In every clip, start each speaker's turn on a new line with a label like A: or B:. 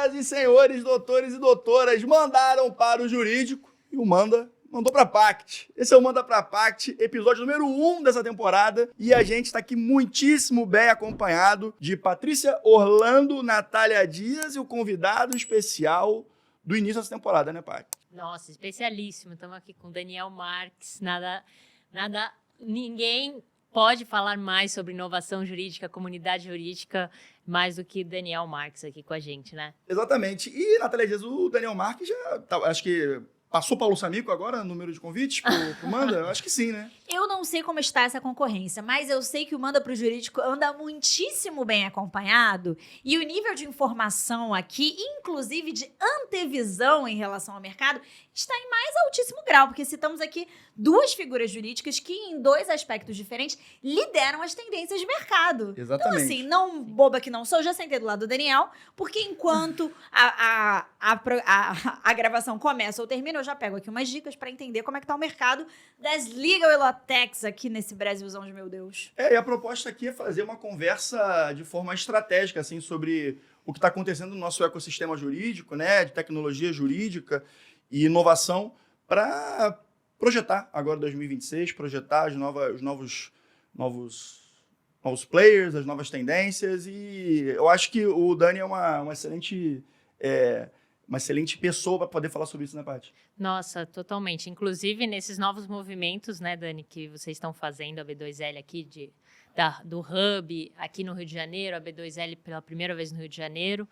A: Senhoras e senhores, doutores e doutoras, mandaram para o jurídico e o mandou para a Pact. Esse é o Manda pra Pact, episódio número 1 dessa temporada. E a gente está aqui muitíssimo bem acompanhado de Patrícia Orlando, Natália Dias e o convidado especial do início dessa temporada, né, Paty?
B: Nossa, especialíssimo. Estamos aqui com Daniel Marques. Ninguém pode falar mais sobre inovação jurídica, comunidade jurídica, mais do que Daniel Marques aqui com a gente, né?
A: Exatamente. E, Natália Dias, o Daniel Marques já, acho que passou Paulo Samico agora, número de convites pro Manda? Eu acho que sim, né?
C: Eu não sei como está essa concorrência, mas eu sei que o Manda pro Jurídico anda muitíssimo bem acompanhado e o nível de informação aqui, inclusive de antevisão em relação ao mercado, está em mais altíssimo grau, porque citamos aqui duas figuras jurídicas que, em dois aspectos diferentes, lideram as tendências de mercado.
A: Exatamente.
C: Então, assim, não boba que não sou, já sentei do lado do Daniel, porque enquanto a gravação começa ou termina, eu já pego aqui umas dicas para entender como é que tá o mercado das legal e latex aqui nesse Brasilzão de meu Deus.
A: E a proposta aqui é fazer uma conversa de forma estratégica, assim, sobre o que está acontecendo no nosso ecossistema jurídico, né, de tecnologia jurídica e inovação, para projetar agora 2026, projetar os novos players, as novas tendências. E eu acho que o Dani é uma excelente pessoa para poder falar sobre isso, né, Paty?
B: Nossa, totalmente. Inclusive, nesses novos movimentos, né, Dani, que vocês estão fazendo, a B2L aqui, do Hub, aqui no Rio de Janeiro, a B2L pela primeira vez no Rio de Janeiro.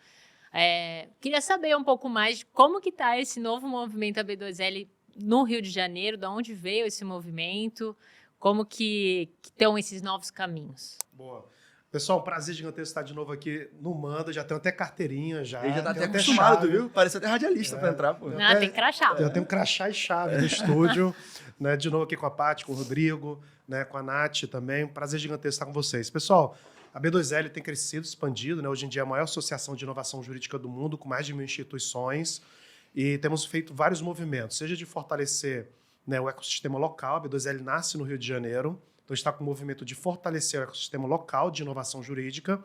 B: Queria saber um pouco mais de como que está esse novo movimento, a B2L, no Rio de Janeiro, de onde veio esse movimento, como que estão esses novos caminhos.
D: Boa. Pessoal, prazer gigantesco estar de novo aqui no Manda, já tenho até carteirinha, já.
A: Ele já tá até
D: tenho
A: acostumado,
D: chave.
A: viu? Parece até radialista para entrar, pô.
B: Não, tem crachá.
D: Eu tenho crachá e chave no estúdio, né? De novo aqui com a Paty, com o Rodrigo, né? Com a Nath também. Prazer gigantesco estar com vocês. Pessoal, a B2L tem crescido, expandido, né? Hoje em dia é a maior associação de inovação jurídica do mundo, com mais de 1.000 instituições. E temos feito vários movimentos, seja de fortalecer, né, o ecossistema local. A B2L nasce no Rio de Janeiro, então está com o movimento de fortalecer o ecossistema local de inovação jurídica,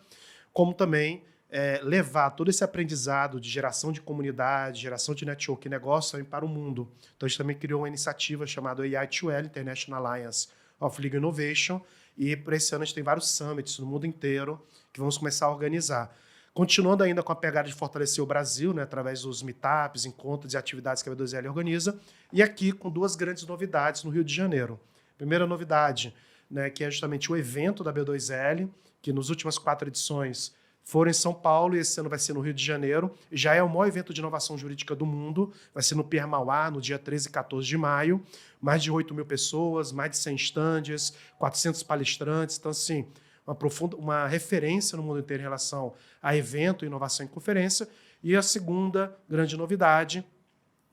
D: como também levar todo esse aprendizado de geração de comunidade, geração de network e negócio para o mundo. Então a gente também criou uma iniciativa chamada AI2L, International Alliance of Legal Innovation, e por esse ano a gente tem vários summits no mundo inteiro que vamos começar a organizar. Continuando ainda com a pegada de fortalecer o Brasil, né, através dos meetups, encontros e atividades que a B2L organiza, e aqui com duas grandes novidades no Rio de Janeiro. Primeira novidade, né, que é justamente o evento da B2L, que nas últimas 4 edições foram em São Paulo e esse ano vai ser no Rio de Janeiro. Já é o maior evento de inovação jurídica do mundo, vai ser no Pier Mauá, no dia 13 e 14 de maio. Mais de 8.000 pessoas, mais de 100 estandes, 400 palestrantes. Então, assim, uma referência no mundo inteiro em relação a evento, inovação e conferência. E a segunda grande novidade,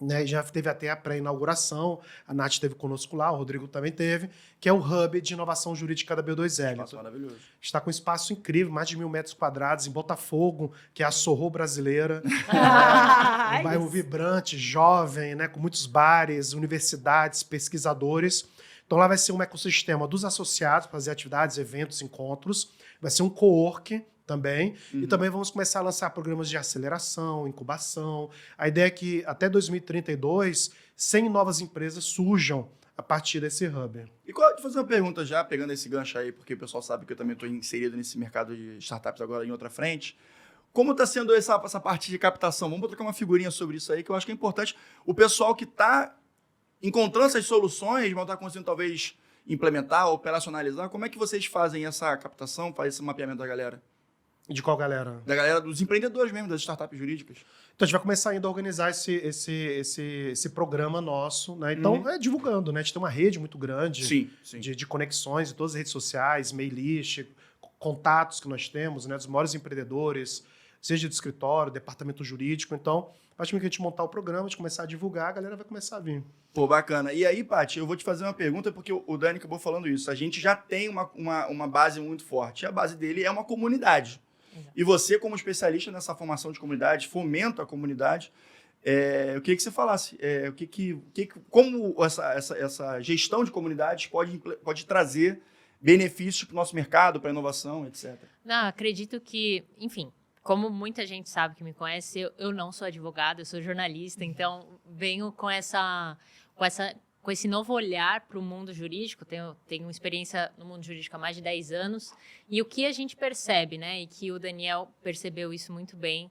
D: né, já teve até a pré-inauguração, a Nath esteve conosco lá, o Rodrigo também teve, que é o Hub de Inovação Jurídica da B2L.
A: Espaço maravilhoso.
D: Está com um espaço incrível, mais de 1.000 metros quadrados, em Botafogo, que é a Sorro brasileira. Um bairro vibrante, jovem, né, com muitos bares, universidades, pesquisadores. Então lá vai ser um ecossistema dos associados para fazer atividades, eventos, encontros. Vai ser um co-work também. E também vamos começar a lançar programas de aceleração, incubação. A ideia é que até 2032, 100 novas empresas surjam a partir desse hub.
A: E vou fazer uma pergunta já, pegando esse gancho aí, porque o pessoal sabe que eu também estou inserido nesse mercado de startups agora em outra frente. Como está sendo essa parte de captação? Vamos trocar uma figurinha sobre isso aí, que eu acho que é importante. O pessoal que está encontrando essas soluções, não está conseguindo talvez implementar, operacionalizar, como é que vocês fazem essa captação, fazem esse mapeamento da galera?
D: De qual galera?
A: Da galera dos empreendedores mesmo, das startups jurídicas.
D: Então a gente vai começar ainda a organizar esse programa nosso, né? Então, divulgando, né? A gente tem uma rede muito grande
A: sim.
D: De conexões em todas as redes sociais, mail list, contatos que nós temos, né? Dos maiores empreendedores, seja do escritório, departamento jurídico. Então, a partir do que a gente montar o programa, a gente começar a divulgar, a galera vai começar a vir.
A: Pô, bacana. E aí, Paty, eu vou te fazer uma pergunta, porque o Dani acabou falando isso. A gente já tem uma base muito forte. A base dele é uma comunidade. E você, como especialista nessa formação de comunidade, fomenta a comunidade, eu queria que você falasse como essa gestão de comunidades pode trazer benefícios para o nosso mercado, para a inovação, etc.
B: Não, acredito que, enfim, como muita gente sabe que me conhece, eu não sou advogada, eu sou jornalista, então venho com esse novo olhar para o mundo jurídico. Tenho experiência no mundo jurídico há mais de 10 anos, e o que a gente percebe, né, e que o Daniel percebeu isso muito bem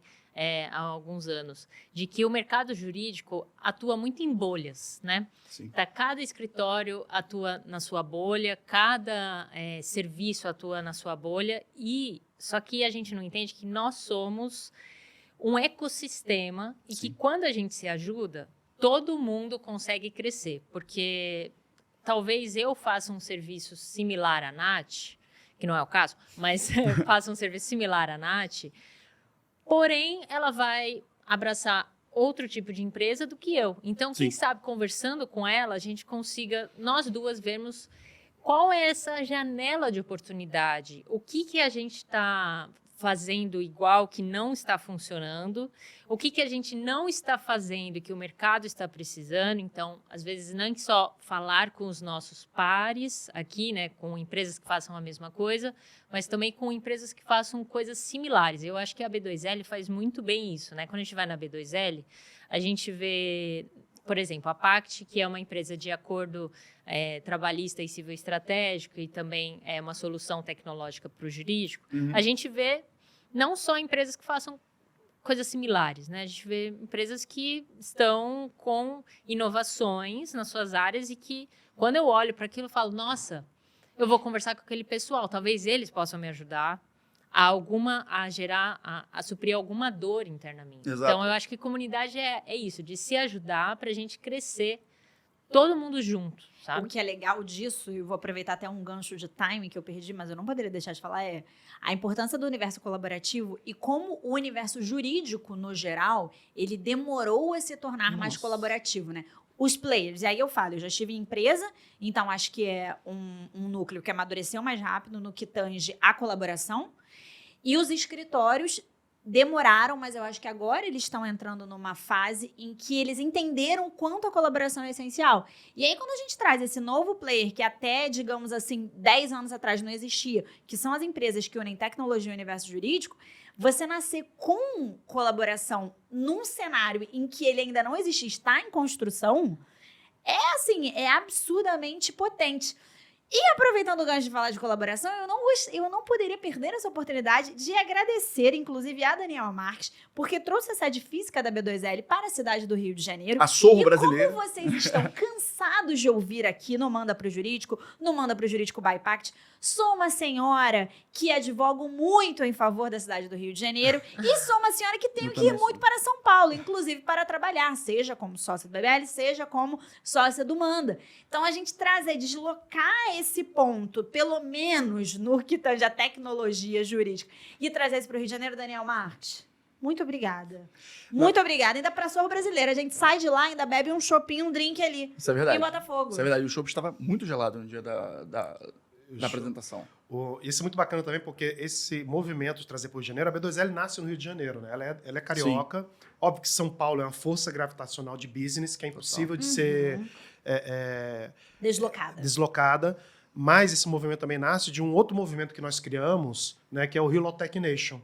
B: há alguns anos, de que o mercado jurídico atua muito em bolhas, né?
A: Sim.
B: Cada escritório atua na sua bolha, cada serviço atua na sua bolha, e só que a gente não entende que nós somos um ecossistema e que quando a gente se ajuda, todo mundo consegue crescer, porque talvez eu faça um serviço similar à Nath, que não é o caso, mas faça um serviço similar à Nath, porém ela vai abraçar outro tipo de empresa do que eu. Então, quem sabe, conversando com ela, a gente consiga, nós duas, vermos qual é essa janela de oportunidade, o que a gente está fazendo igual, que não está funcionando, o que a gente não está fazendo e que o mercado está precisando. Então, às vezes, não só falar com os nossos pares aqui, né, com empresas que façam a mesma coisa, mas também com empresas que façam coisas similares. Eu acho que a B2L faz muito bem isso, né? Quando a gente vai na B2L, a gente vê, por exemplo, a Pact, que é uma empresa de acordo trabalhista e civil estratégico, e também é uma solução tecnológica para o jurídico. A gente vê não só empresas que façam coisas similares, né? A gente vê empresas que estão com inovações nas suas áreas e que, quando eu olho para aquilo, eu falo, nossa, eu vou conversar com aquele pessoal, talvez eles possam me ajudar a suprir alguma dor internamente.
A: Exato.
B: Então, eu acho que comunidade é isso, de se ajudar para a gente crescer todo mundo junto, sabe?
C: O que é legal disso, e eu vou aproveitar até um gancho de timing que eu perdi, mas eu não poderia deixar de falar, é a importância do universo colaborativo e como o universo jurídico, no geral, ele demorou a se tornar mais colaborativo, né? Os players, e aí eu falo, eu já estive em empresa, então acho que é um núcleo que amadureceu mais rápido no que tange a colaboração, e os escritórios demoraram, mas eu acho que agora eles estão entrando numa fase em que eles entenderam o quanto a colaboração é essencial. E aí, quando a gente traz esse novo player, que até, digamos assim, 10 anos atrás não existia, que são as empresas que unem tecnologia e universo jurídico, você nascer com colaboração num cenário em que ele ainda não existe, está em construção, é absurdamente potente. E aproveitando o gancho de falar de colaboração, eu não poderia perder essa oportunidade de agradecer, inclusive, a Daniela Marques, porque trouxe a sede física da B2L para a cidade do Rio de Janeiro.
A: A Sorro brasileiro.
C: Como vocês estão cansados de ouvir aqui no Manda Pro Jurídico, no Manda Pro Jurídico by Pact, sou uma senhora que advogo muito em favor da cidade do Rio de Janeiro e sou uma senhora que tenho que ir muito para São Paulo, inclusive para trabalhar, seja como sócia do BBL, seja como sócia do Manda. Então, a gente deslocar esse ponto, pelo menos no que tange a tecnologia jurídica, e trazer isso para o Rio de Janeiro, Daniel Marques. Muito obrigada. Muito obrigada. Ainda para a Sorro Brasileira. A gente sai de lá, ainda bebe um choppinho, um drink ali.
A: Isso é verdade.
C: Em Botafogo.
A: Isso é verdade. O chopp estava muito gelado no dia da apresentação.
D: Isso é muito bacana também, porque esse movimento de trazer para o Rio de Janeiro, a B2L nasce no Rio de Janeiro, né? Ela é carioca. Sim. Óbvio que São Paulo é uma força gravitacional de business, que é impossível de ser deslocada. Mas esse movimento também nasce de um outro movimento que nós criamos, né, que é o Rio Law Tech Nation.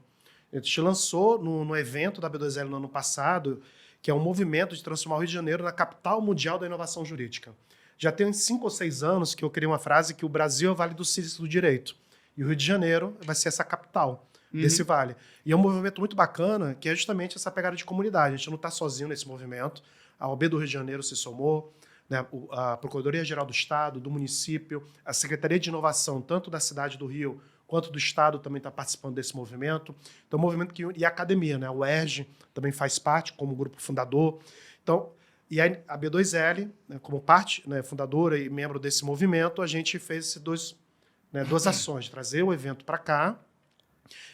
D: A gente lançou no evento da B2L no ano passado, que é um movimento de transformar o Rio de Janeiro na capital mundial da inovação jurídica. Já tem uns 5 ou 6 anos que eu criei uma frase que o Brasil é o Vale do Silício do Direito. E o Rio de Janeiro vai ser essa capital desse vale. E é um movimento muito bacana, que é justamente essa pegada de comunidade. A gente não está sozinho nesse movimento. A OAB do Rio de Janeiro se somou, né, a Procuradoria-Geral do Estado, do município, a Secretaria de Inovação, tanto da cidade do Rio quanto do Estado, também está participando desse movimento. Então, o movimento que... E a academia, né? O ERJ também faz parte como grupo fundador. Então, e a B2L, né, como parte, né, fundadora e membro desse movimento, a gente fez duas ações, de trazer o evento para cá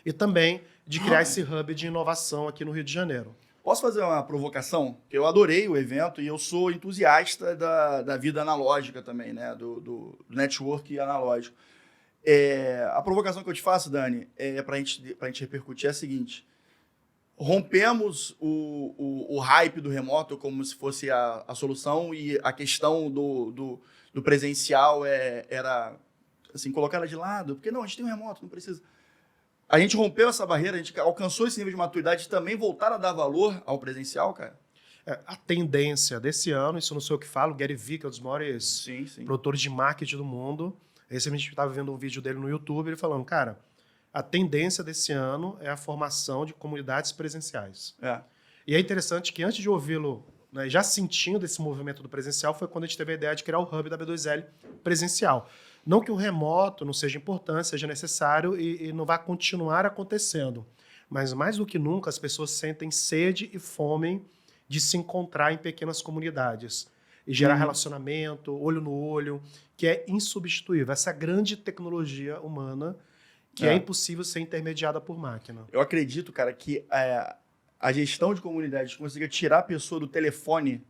D: e também de criar esse hub de inovação aqui no Rio de Janeiro.
A: Posso fazer uma provocação? Eu adorei o evento e eu sou entusiasta da vida analógica também, né? Do network analógico. A provocação que eu te faço, Dani, para a gente repercutir é a seguinte. Rompemos o hype do remoto como se fosse a solução e a questão do presencial era assim, colocar ela de lado. Porque não, a gente tem um remoto, não precisa. A gente rompeu essa barreira, a gente alcançou esse nível de maturidade de também voltar a dar valor ao presencial, cara?
D: A tendência desse ano, isso eu não sei o que falo, o Gary Vee, que é um dos maiores
A: Sim.
D: produtores de marketing do mundo, recentemente estava vendo um vídeo dele no YouTube, ele falando, cara, a tendência desse ano é a formação de comunidades presenciais. E é interessante que antes de ouvi-lo, né, já sentindo esse movimento do presencial, foi quando a gente teve a ideia de criar o Hub da B2L presencial. Não que o remoto não seja importante, seja necessário e não vai continuar acontecendo, mas mais do que nunca as pessoas sentem sede e fome de se encontrar em pequenas comunidades e gerar relacionamento, olho no olho, que é insubstituível. Essa grande tecnologia humana que é impossível ser intermediada por máquina.
A: Eu acredito, cara, que a gestão de comunidades consiga tirar a pessoa do telefone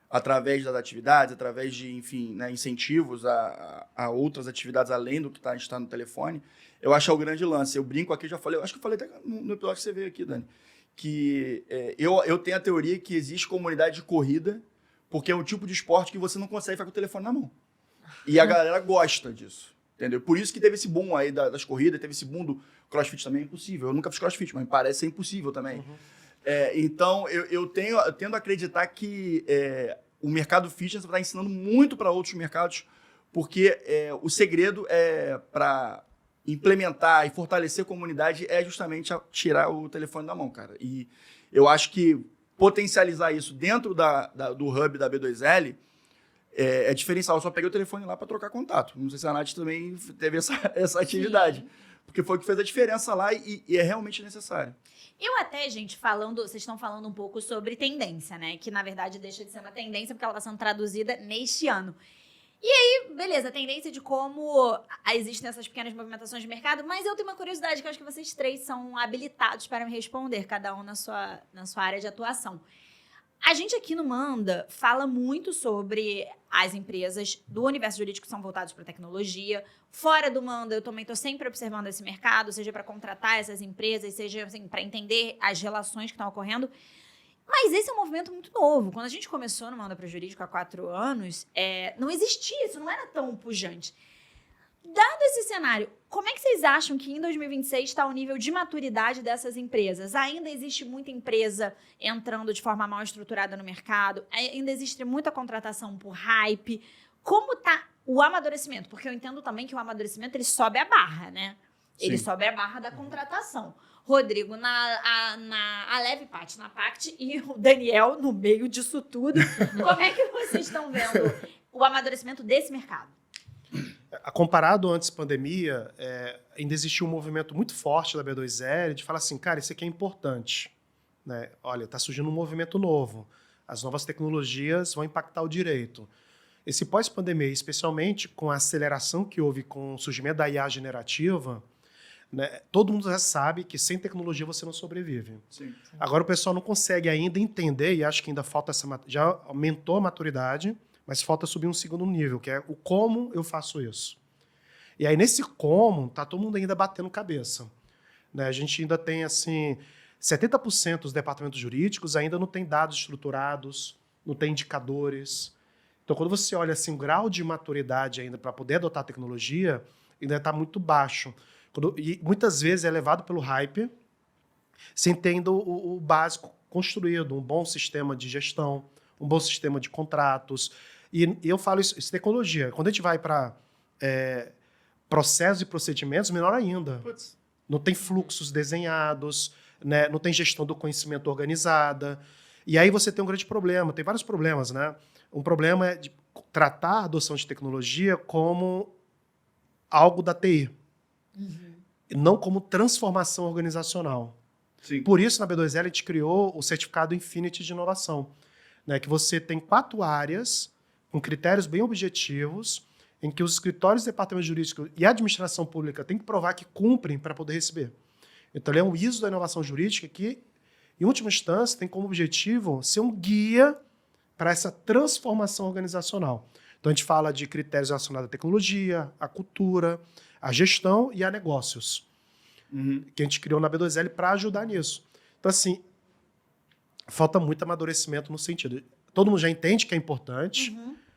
A: através das atividades, através de, enfim, né, incentivos a outras atividades além do que está no telefone, eu acho que é o grande lance. Eu brinco aqui, já falei, eu acho que eu falei até no episódio que você veio aqui, Dani, que eu tenho a teoria que existe comunidade de corrida porque é um tipo de esporte que você não consegue ficar com o telefone na mão. E a galera gosta disso, entendeu? Por isso que teve esse boom aí das corridas, teve esse boom do CrossFit também, é impossível. Eu nunca fiz CrossFit, mas parece ser impossível também. Então, eu tendo a acreditar que o mercado fitness está ensinando muito para outros mercados, porque o segredo para implementar e fortalecer a comunidade é justamente tirar o telefone da mão, cara. E eu acho que potencializar isso dentro do hub da B2L é diferencial. Eu só peguei o telefone lá para trocar contato. Não sei se a Nath também teve essa atividade. Sim. Porque foi o que fez a diferença lá e é realmente necessário.
C: Eu até, gente, vocês estão falando um pouco sobre tendência, né? Que, na verdade, deixa de ser uma tendência porque ela está sendo traduzida neste ano. E aí, beleza, a tendência de como existem essas pequenas movimentações de mercado, mas eu tenho uma curiosidade que eu acho que vocês três são habilitados para me responder, cada um na sua área de atuação. A gente aqui no Manda fala muito sobre as empresas do universo jurídico que são voltadas para a tecnologia. Fora do Manda, eu também estou sempre observando esse mercado, seja para contratar essas empresas, seja assim, para entender as relações que estão ocorrendo. Mas esse é um movimento muito novo. Quando a gente começou no Manda para o Jurídico há 4 anos, não existia isso, não era tão pujante. Dado esse cenário, como é que vocês acham que em 2026 está o nível de maturidade dessas empresas? Ainda existe muita empresa entrando de forma mal estruturada no mercado? Ainda existe muita contratação por hype? Como está o amadurecimento? Porque eu entendo também que o amadurecimento ele sobe a barra, né? Ele sobe a barra da contratação. Rodrigo na Leve Pact, na Pact, e o Daniel no meio disso tudo. Como é que vocês estão vendo o amadurecimento desse mercado?
D: Comparado antes da pandemia, ainda existia um movimento muito forte da B2L de falar assim, cara, isso aqui é importante. Né? Olha, está surgindo um movimento novo. As novas tecnologias vão impactar o direito. Esse pós-pandemia, especialmente com a aceleração que houve com o surgimento da IA generativa, né, todo mundo já sabe que sem tecnologia você não sobrevive.
A: Sim.
D: Agora o pessoal não consegue ainda entender, e acho que ainda falta já aumentou a maturidade, mas falta subir um segundo nível, que é o como eu faço isso. E aí, nesse como, está todo mundo ainda batendo cabeça. Né? A gente ainda tem, assim, 70% dos departamentos jurídicos ainda não tem dados estruturados, não tem indicadores. Então, quando você olha assim, o grau de maturidade ainda para poder adotar a tecnologia, ainda está muito baixo. E muitas vezes é levado pelo hype, sem tendo o básico construído, um bom sistema de gestão, um bom sistema de contratos. E eu falo isso é tecnologia. Quando a gente vai para processos e procedimentos, menor ainda.
A: Putz.
D: Não tem fluxos desenhados, né? Não tem gestão do conhecimento organizada. E aí você tem um grande problema, tem vários problemas. Né? Um problema é de tratar a adoção de tecnologia como algo da TI. Não como transformação organizacional.
A: Sim.
D: Por isso, na B2L, a gente criou o certificado Infinity de inovação, né, que você tem 4 áreas com critérios bem objetivos, em que os escritórios, departamentos jurídicos e a administração pública têm que provar que cumprem para poder receber. Então, ele é um ISO da inovação jurídica que, em última instância, tem como objetivo ser um guia para essa transformação organizacional. Então, a gente fala de critérios relacionados à tecnologia, à cultura, à gestão e a negócios, que a gente criou na B2L para ajudar nisso. Então, assim, falta muito amadurecimento no sentido. Todo mundo já entende que é importante,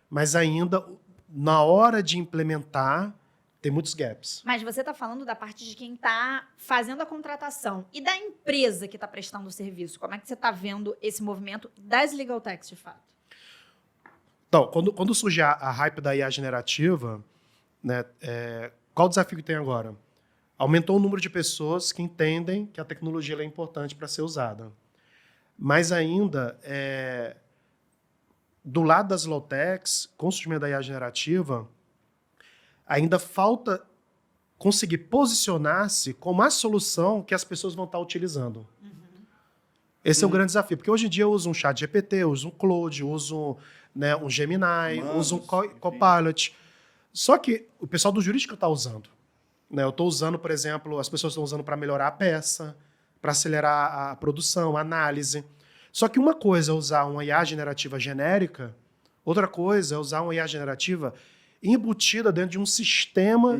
D: mas ainda, na hora de implementar, tem muitos gaps.
C: Mas você está falando da parte de quem está fazendo a contratação. E da empresa que está prestando o serviço? Como é que você está vendo esse movimento das legal techs, de fato?
D: Então, quando surge a hype da IA generativa, né, qual o desafio que tem agora? Aumentou o número de pessoas que entendem que a tecnologia ela é importante para ser usada. Mas ainda, do lado das low techs, com o surgimento da IA generativa, ainda falta conseguir posicionar-se como a solução que as pessoas vão estar utilizando. Esse é o grande desafio, porque hoje em dia eu uso um chat GPT, eu uso um Claude, eu uso, né, um Gemini, eu uso um Copilot. Só que o pessoal do jurídico está usando. Né? Eu estou usando, por exemplo, as pessoas estão usando para melhorar a peça, para acelerar a produção, a análise. Só que uma coisa é usar uma IA generativa genérica, outra coisa é usar uma IA generativa embutida dentro de um sistema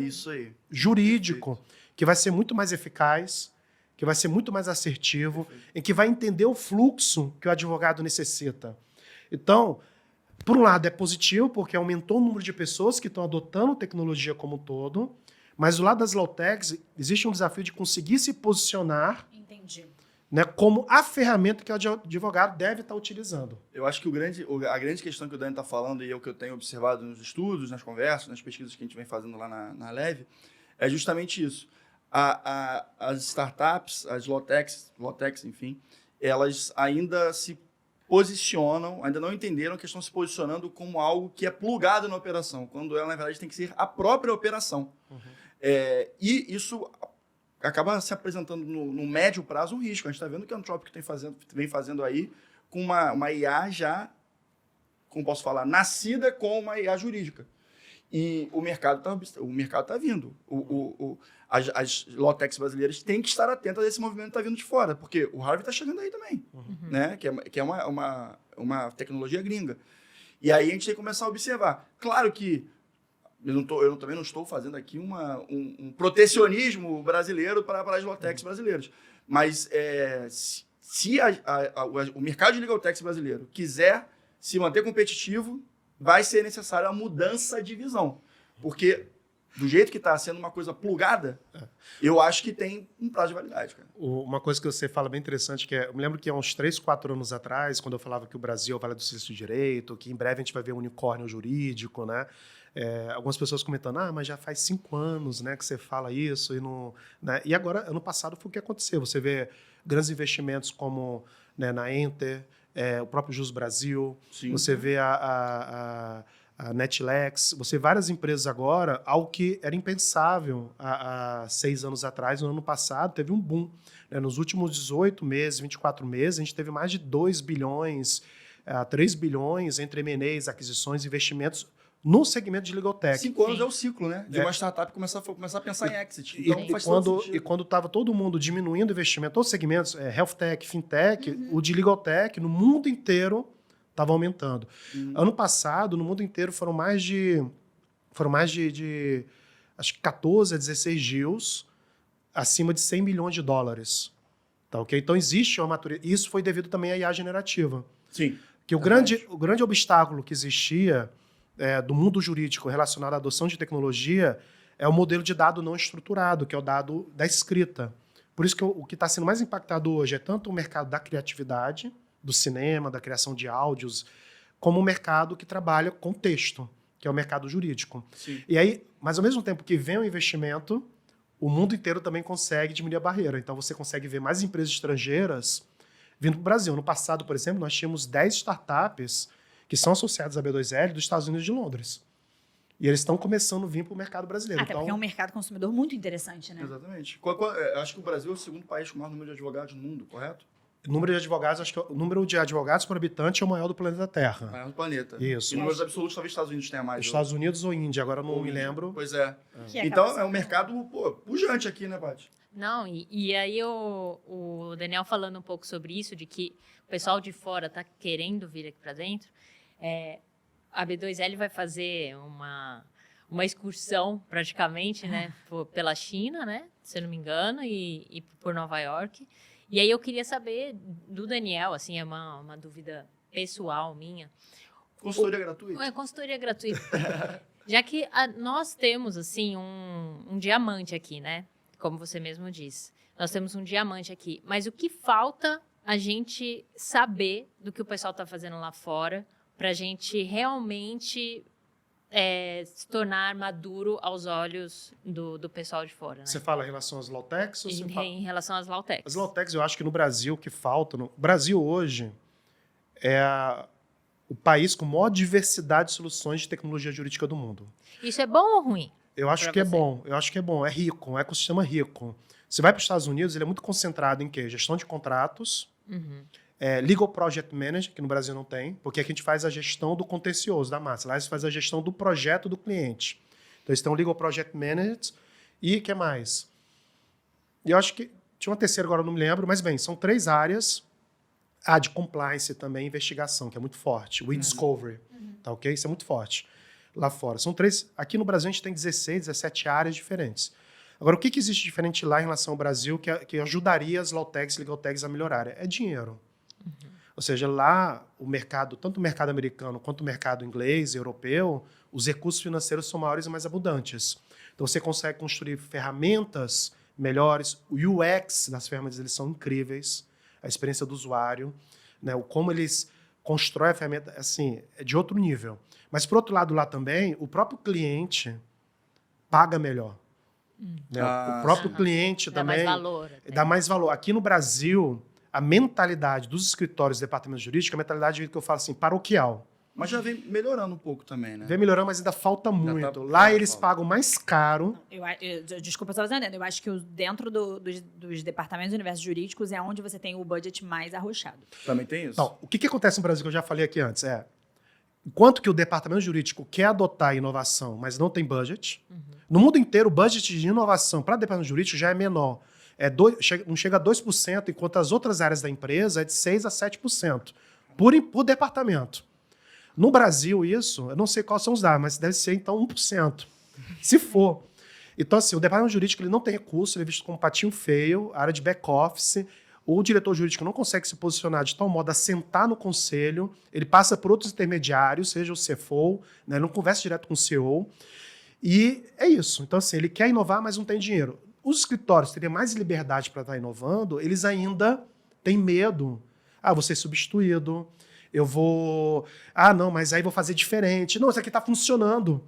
D: jurídico, que vai ser muito mais eficaz, que vai ser muito mais assertivo, em que vai entender o fluxo que o advogado necessita. Então, por um lado é positivo, porque aumentou o número de pessoas que estão adotando tecnologia como um todo, mas do lado das low techs existe um desafio de conseguir se posicionar, né, como a ferramenta que o advogado deve estar utilizando.
A: Eu acho que a grande questão que o Dani está falando, e é o que eu tenho observado nos estudos, nas conversas, nas pesquisas que a gente vem fazendo lá na Leve, é justamente isso. As startups, as low techs, enfim, elas ainda se posicionam, ainda não entenderam que estão se posicionando como algo que é plugado na operação, quando ela, na verdade, tem que ser a própria operação. E isso acaba se apresentando no médio prazo um risco. A gente está vendo que a Anthropic vem fazendo aí com uma IA já, como posso falar, nascida com uma IA jurídica. E o mercado está vindo. As law techs brasileiras têm que estar atentas a esse movimento que está vindo de fora, porque o Harvey está chegando aí também, né? Que é uma tecnologia gringa. E aí a gente tem que começar a observar. Claro que eu também não estou fazendo aqui um protecionismo brasileiro para as law techs brasileiras. Mas se o mercado de legal techs brasileiro quiser se manter competitivo, vai ser necessária a mudança de visão. Porque, do jeito que está sendo uma coisa plugada, eu acho que tem um prazo de validade, cara.
D: Uma coisa que você fala bem interessante, eu me lembro que há uns 3, 4 anos atrás, quando eu falava que o Brasil é o Vale do Silício do Direito, que em breve a gente vai ver um unicórnio jurídico, né? Algumas pessoas comentando, mas já faz 5 anos, né, que você fala isso. Né? E agora, ano passado, foi o que aconteceu. Você vê grandes investimentos como, né, na Enter, o próprio Jus Brasil, você vê a Netlex, você vê várias empresas agora, algo que era impensável há 6 anos atrás. No ano passado, teve um boom. Né? Nos últimos 18 meses, 24 meses, a gente teve mais de 2 bilhões, 3 bilhões entre M&As, aquisições, investimentos, no segmento de legal tech.
A: 5 anos é o ciclo, né? De uma startup começar a pensar em exit. Então, faz todo sentido.
D: E quando estava todo mundo diminuindo o investimento, todos os segmentos, health tech, fintech, o de legal tech, no mundo inteiro, estava aumentando. Ano passado, no mundo inteiro, foram mais de acho que 14 a 16 deals acima de 100 milhões de dólares. Tá, okay? Então, existe uma maturidade. Isso foi devido também à IA generativa.
A: Sim.
D: Que o grande obstáculo que existia do mundo jurídico relacionado à adoção de tecnologia é o modelo de dado não estruturado, que é o dado da escrita. Por isso que o que está sendo mais impactado hoje é tanto o mercado da criatividade, do cinema, da criação de áudios, como o mercado que trabalha com texto, que é o mercado jurídico.
A: Sim.
D: E aí, mas ao mesmo tempo que vem o investimento, o mundo inteiro também consegue diminuir a barreira. Então você consegue ver mais empresas estrangeiras vindo para o Brasil. No passado, por exemplo, nós tínhamos 10 startups que são associados à B2L dos Estados Unidos e de Londres. E eles estão começando a vir para o mercado brasileiro.
C: Até porque é um mercado consumidor muito interessante, né?
A: Exatamente. Acho que o Brasil é o segundo país com o maior número de advogados no mundo, correto?
D: O número de advogados, acho que o número de advogados por habitante é o maior do planeta Terra.
A: Maior do planeta.
D: Isso.
A: E números absolutos, talvez os Estados Unidos tenha mais.
D: Estados Unidos ou Índia, agora eu não me lembro.
A: Pois é. Então, é um mercado pujante aqui, né, Paty?
B: Não, e aí o Daniel falando um pouco sobre isso, de que o pessoal de fora está querendo vir aqui para dentro, a B2L vai fazer uma excursão, praticamente, né, pela China, né, se eu não me engano, e por Nova York. E aí eu queria saber do Daniel, assim, é uma dúvida pessoal minha.
A: Consultoria gratuita?
B: Consultoria gratuita. Já que nós temos, assim, um diamante aqui, né? Como você mesmo disse. Nós temos um diamante aqui. Mas o que falta a gente saber do que o pessoal está fazendo lá fora para a gente realmente se tornar maduro aos olhos do pessoal de fora, né?
D: Você fala em relação às Lautecs? Ou você fala...
B: Em relação às Lautecs.
D: As Lautecs, eu acho que no Brasil, o que falta... O Brasil hoje é o país com maior diversidade de soluções de tecnologia jurídica do mundo.
B: Isso é bom ou ruim?
D: Eu acho que é bom, é rico, é um ecossistema rico. Você vai para os Estados Unidos, ele é muito concentrado em quê? Gestão de contratos, Legal Project Manager, que no Brasil não tem, porque aqui a gente faz a gestão do contencioso, da massa. Lá você faz a gestão do projeto do cliente. Então, eles têm um Legal Project Manager e o que mais? E eu acho que tinha uma terceira, agora eu não me lembro, mas bem, são 3 áreas. A de compliance também, investigação, que é muito forte. O e-discovery, tá ok? Isso é muito forte lá fora. São 3. Aqui no Brasil a gente tem 16, 17 áreas diferentes. Agora, o que existe diferente lá em relação ao Brasil que ajudaria as Lautecs e Legaltecs a melhorar? É dinheiro. Ou seja, lá o mercado, tanto o mercado americano quanto o mercado inglês e europeu, os recursos financeiros são maiores e mais abundantes. Então, você consegue construir ferramentas melhores. O UX das ferramentas eles são incríveis. A experiência do usuário, né? Como eles constroem a ferramenta, assim, é de outro nível. Mas, por outro lado, lá também, o próprio cliente paga melhor. Né? O próprio cliente
B: Dá
D: também
B: mais valor.
D: dá mais valor. Aqui no Brasil, a mentalidade dos escritórios e departamentos jurídicos é a mentalidade que eu falo assim, paroquial.
A: Mas já vem melhorando um pouco também, né?
D: Vem melhorando, mas ainda falta muito.
A: tá-
D: Lá eles
A: falta.
D: pagam mais caro.
C: Desculpa, eu estava dizendo. Eu acho que dentro dos departamentos de universos jurídicos é onde você tem o budget mais arrochado.
A: Também tem isso?
D: Então, o que acontece no Brasil, que eu já falei aqui antes, enquanto que o departamento jurídico quer adotar inovação, mas não tem budget, no mundo inteiro o budget de inovação para o departamento jurídico já é menor. Não chega a 2%, enquanto as outras áreas da empresa é de 6% a 7% por departamento. No Brasil, isso, eu não sei quais são os dados, mas deve ser, então, 1%. Se for. Então, assim, o departamento jurídico ele não tem recurso, ele é visto como um patinho feio, a área de back-office. O diretor jurídico não consegue se posicionar de tal modo a sentar no conselho, ele passa por outros intermediários, seja o CFO, né, ele não conversa direto com o CEO. E é isso. Então, assim, ele quer inovar, mas não tem dinheiro. Os escritórios teriam mais liberdade para estar inovando, eles ainda têm medo. Vou ser substituído, eu vou... não, mas aí vou fazer diferente. Não, isso aqui está funcionando.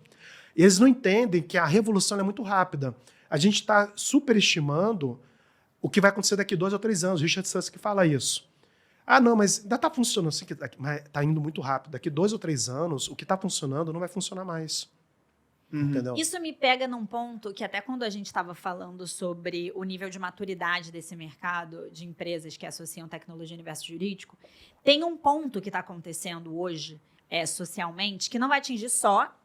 D: E eles não entendem que a revolução é muito rápida. A gente está superestimando o que vai acontecer daqui 2 ou 3 anos. Richard Susskind fala isso. Não, mas ainda está funcionando. Assim, mas está indo muito rápido. Daqui 2 ou 3 anos, o que está funcionando não vai funcionar mais. Entendeu?
C: Isso me pega num ponto que até quando a gente estava falando sobre o nível de maturidade desse mercado de empresas que associam tecnologia e universo jurídico, tem um ponto que está acontecendo hoje socialmente que não vai atingir só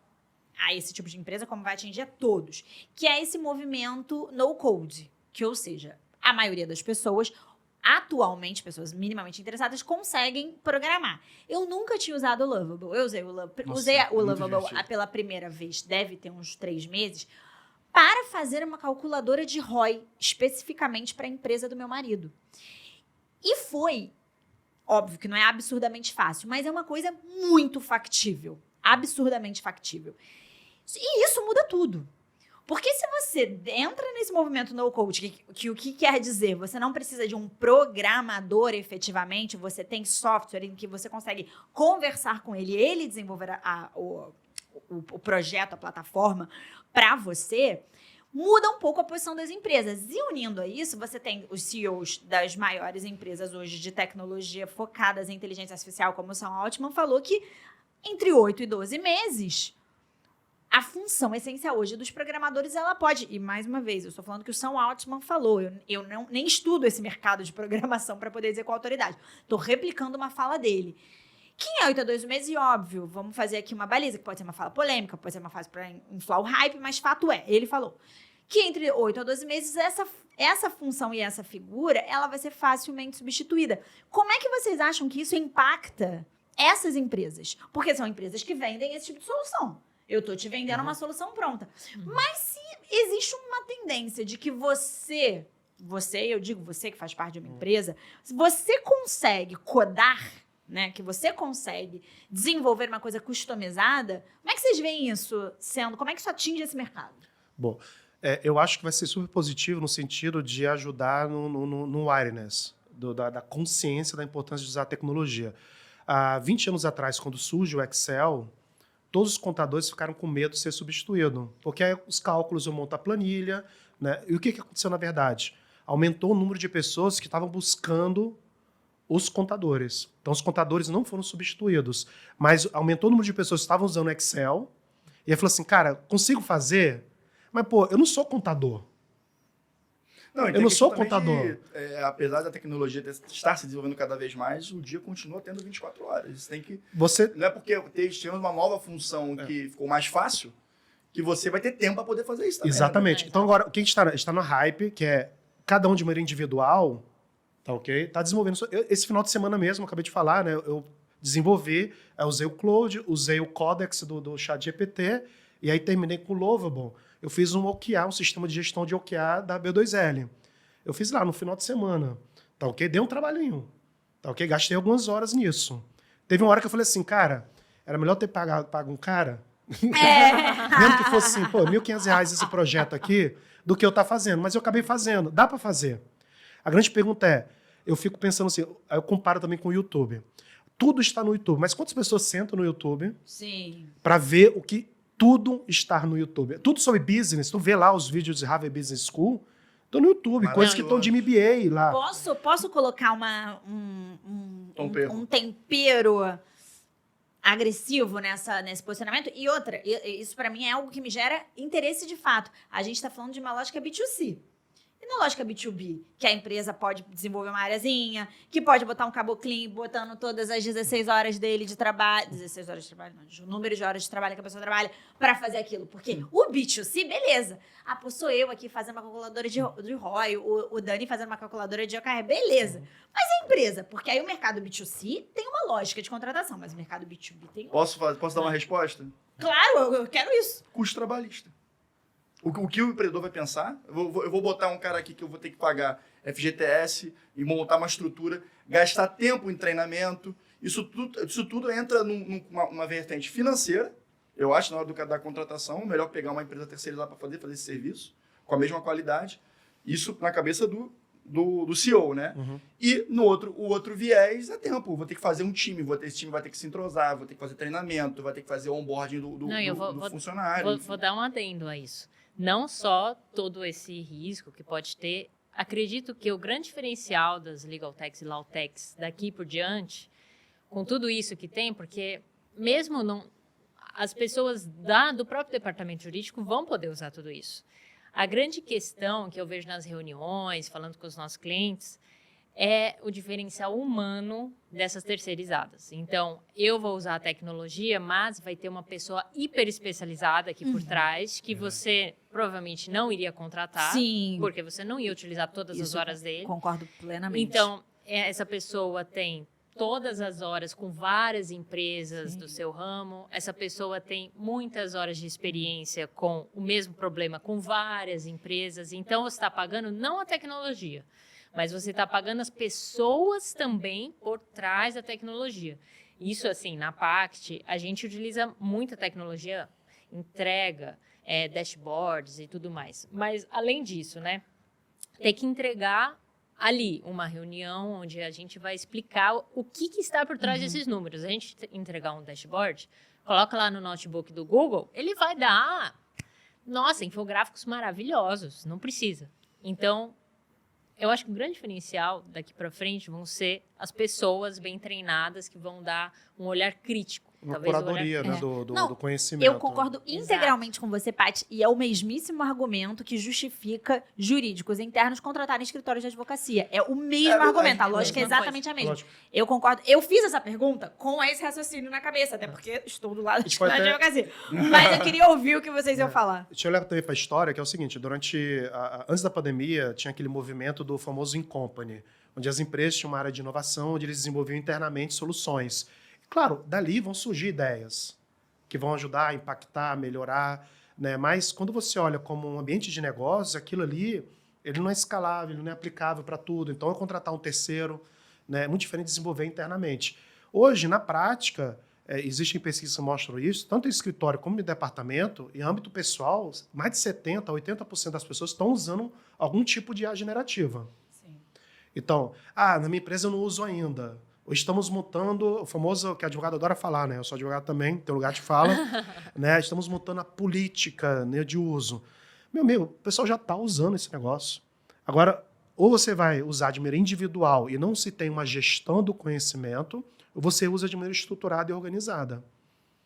C: a esse tipo de empresa, como vai atingir a todos, que é esse movimento no-code, que, ou seja, a maioria das pessoas, atualmente, pessoas minimamente interessadas, conseguem programar. Eu nunca tinha usado o Lovable. Eu usei o Lovable pela primeira vez, deve ter uns 3 meses, para fazer uma calculadora de ROI, especificamente para a empresa do meu marido. E foi, óbvio que não é absurdamente fácil, mas é uma coisa muito factível. Absurdamente factível. E isso muda tudo. Porque se você entra nesse movimento no-code, que o que quer dizer? Você não precisa de um programador efetivamente, você tem software em que você consegue conversar com ele, ele desenvolver o projeto, a plataforma para você, muda um pouco a posição das empresas. E unindo a isso, você tem os CEOs das maiores empresas hoje de tecnologia focadas em inteligência artificial, como o Sam Altman falou, que entre 8 e 12 meses... A função essencial hoje dos programadores, ela pode... E, mais uma vez, eu estou falando que o Sam Altman falou. Eu nem estudo esse mercado de programação para poder dizer com autoridade. Estou replicando uma fala dele. Que em 8 a 12 meses, e óbvio, vamos fazer aqui uma baliza, que pode ser uma fala polêmica, pode ser uma fase para inflar o hype, mas fato é, ele falou que entre 8 a 12 meses, essa função e essa figura, ela vai ser facilmente substituída. Como é que vocês acham que isso impacta essas empresas? Porque são empresas que vendem esse tipo de solução. Eu estou te vendendo uma solução pronta. Mas se existe uma tendência de que eu digo você que faz parte de uma empresa, se você consegue codar né? Que você consegue desenvolver uma coisa customizada. Como é que vocês veem isso sendo? Como é que isso atinge esse mercado?
D: Bom, eu acho que vai ser super positivo no sentido de ajudar no awareness, da consciência da importância de usar a tecnologia. Há 20 anos atrás, quando surge o Excel, todos os contadores ficaram com medo de ser substituído, porque aí os cálculos eu monto a planilha, né? E o que aconteceu na verdade? Aumentou o número de pessoas que estavam buscando os contadores. Então, os contadores não foram substituídos, mas aumentou o número de pessoas que estavam usando o Excel, e aí falou assim, cara, consigo fazer? Mas, pô, eu não sou contador.
A: Não,
D: Eu não sou contador.
A: Apesar da tecnologia estar se desenvolvendo cada vez mais, o dia continua tendo 24 horas. Você tem que...
D: Você
A: Não é porque temos uma nova função que ficou mais fácil que você vai ter tempo para poder fazer isso também.
D: Exatamente.
B: Né?
D: Então, agora, o que a gente está no hype, que é cada um de maneira individual, tá ok? Tá desenvolvendo. Esse final de semana mesmo, eu acabei de falar, né? Eu desenvolvi, eu usei o Cloud, usei o Codex do ChatGPT, e aí terminei com o Lovable. Eu fiz um OKR, um sistema de gestão de OKR da B2L. Eu fiz lá no final de semana, tá ok? Dei um trabalhinho, tá ok? Gastei algumas horas nisso. Teve uma hora que eu falei assim, cara, era melhor ter pago um cara, mesmo que fosse assim, pô, R$1.500 esse projeto aqui, do que eu estar fazendo. Mas eu acabei fazendo, dá para fazer. A grande pergunta é, eu fico pensando assim, eu comparo também com o YouTube. Tudo está no YouTube, mas quantas pessoas sentam no YouTube para ver o que tudo está no YouTube? Tudo sobre business, tu vê lá os vídeos de Harvard Business School, estão no YouTube, coisas que estão de MBA lá.
C: Posso colocar um tempero agressivo nesse posicionamento? E outra, isso para mim é algo que me gera interesse de fato. A gente está falando de uma lógica B2C. E na lógica B2B, que a empresa pode desenvolver uma areazinha, que pode botar um caboclinho botando todas as 16 horas dele de trabalho, 16 horas de trabalho, não, o número de horas de trabalho que a pessoa trabalha para fazer aquilo. Porque o B2C, beleza. Ah, pô, sou eu aqui fazendo uma calculadora de ROI, o Dani fazendo uma calculadora de OKR, beleza. Mas a empresa, porque aí o mercado B2C tem uma lógica de contratação, mas o mercado B2B tem outra.
A: Posso dar uma resposta?
C: Claro, eu quero isso.
A: Custo trabalhista. O que o empreendedor vai pensar? Eu vou botar um cara aqui que eu vou ter que pagar FGTS e montar uma estrutura, gastar tempo em treinamento. Isso tudo entra numa vertente financeira. Eu acho, na hora da contratação, melhor pegar uma empresa terceirizada para fazer esse serviço com a mesma qualidade. Isso na cabeça do CEO, né? Uhum. E o outro viés é tempo. Vou ter que fazer um time, esse time vai ter que se entrosar, vou ter que fazer treinamento, vai ter que fazer o onboarding do funcionário.
B: Vou dar um adendo a isso. Não só todo esse risco que pode ter, acredito que o grande diferencial das Legal Techs e Law Techs daqui por diante, com tudo isso que tem, porque mesmo as pessoas do próprio departamento jurídico vão poder usar tudo isso. A grande questão que eu vejo nas reuniões, falando com os nossos clientes, é o diferencial humano dessas terceirizadas. Então, eu vou usar a tecnologia, mas vai ter uma pessoa hiper especializada aqui por trás, que você provavelmente não iria contratar, porque você não ia utilizar todas as horas dele.
C: Concordo plenamente.
B: Então, essa pessoa tem todas as horas com várias empresas do seu ramo, essa pessoa tem muitas horas de experiência com o mesmo problema com várias empresas, então você está pagando não a tecnologia, mas você está pagando as pessoas também por trás da tecnologia. Isso, assim, na Pact, a gente utiliza muita tecnologia, entrega, dashboards e tudo mais. Mas, além disso, né, tem que entregar ali uma reunião onde a gente vai explicar o que está por trás desses números. A gente entregar um dashboard, coloca lá no notebook do Google, ele vai dar, nossa, infográficos maravilhosos, não precisa. Então, eu acho que o grande diferencial daqui para frente vão ser as pessoas bem treinadas que vão dar um olhar crítico.
D: Uma curadoria, né, do conhecimento.
C: Eu concordo integralmente com você, Paty, e é o mesmíssimo argumento que justifica jurídicos internos contratarem escritórios de advocacia. É o mesmo argumento, a lógica é exatamente a mesma. Lógico. Eu concordo. Eu fiz essa pergunta com esse raciocínio na cabeça, até porque estou do lado de escritório de advocacia. Mas eu queria ouvir o que vocês iam falar.
D: Deixa eu olhar também para a história, que é o seguinte, antes da pandemia, tinha aquele movimento do famoso In-Company, onde as empresas tinham uma área de inovação, onde eles desenvolviam internamente soluções. Claro, dali vão surgir ideias que vão ajudar a impactar, a melhorar, né? Mas quando você olha como um ambiente de negócios, aquilo ali, ele não é escalável, ele não é aplicável para tudo. Então, eu contratar um terceiro, né? É muito diferente de desenvolver internamente. Hoje, na prática, existem pesquisas que mostram isso, tanto em escritório como em departamento, em âmbito pessoal, mais de 70% a 80% das pessoas estão usando algum tipo de IA generativa.
C: Sim.
D: Então, na minha empresa eu não uso ainda. Hoje estamos montando, o famoso, que a advogada adora falar, né? Eu sou advogado também, tem lugar de fala. Né? Estamos montando a política, né, de uso. Meu, o pessoal já está usando esse negócio. Agora, ou você vai usar de maneira individual e não se tem uma gestão do conhecimento, ou você usa de maneira estruturada e organizada.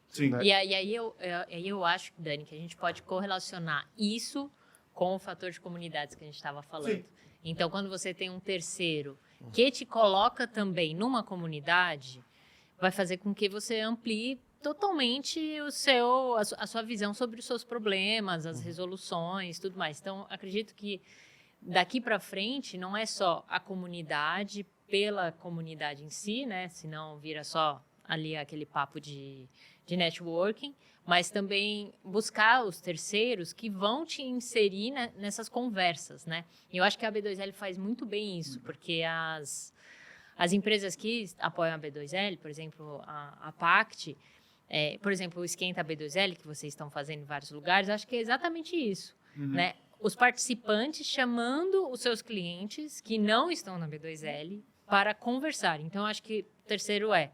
A: Sim.
D: Né?
B: E aí eu acho, Dani, que a gente pode correlacionar isso com o fator de comunidades que a gente estava falando.
A: Sim.
B: Então, quando você tem um terceiro que te coloca também numa comunidade, vai fazer com que você amplie totalmente a sua visão sobre os seus problemas, as resoluções, tudo mais. Então, acredito que daqui para frente não é só a comunidade pela comunidade em si, né? Senão vira só ali aquele papo de networking, mas também buscar os terceiros que vão te inserir nessas conversas, né? E eu acho que a B2L faz muito bem isso, porque as empresas que apoiam a B2L, por exemplo, a Pact, por exemplo, o Esquenta B2L, que vocês estão fazendo em vários lugares, acho que é exatamente isso, né? Os participantes chamando os seus clientes que não estão na B2L para conversar. Então, acho que o terceiro é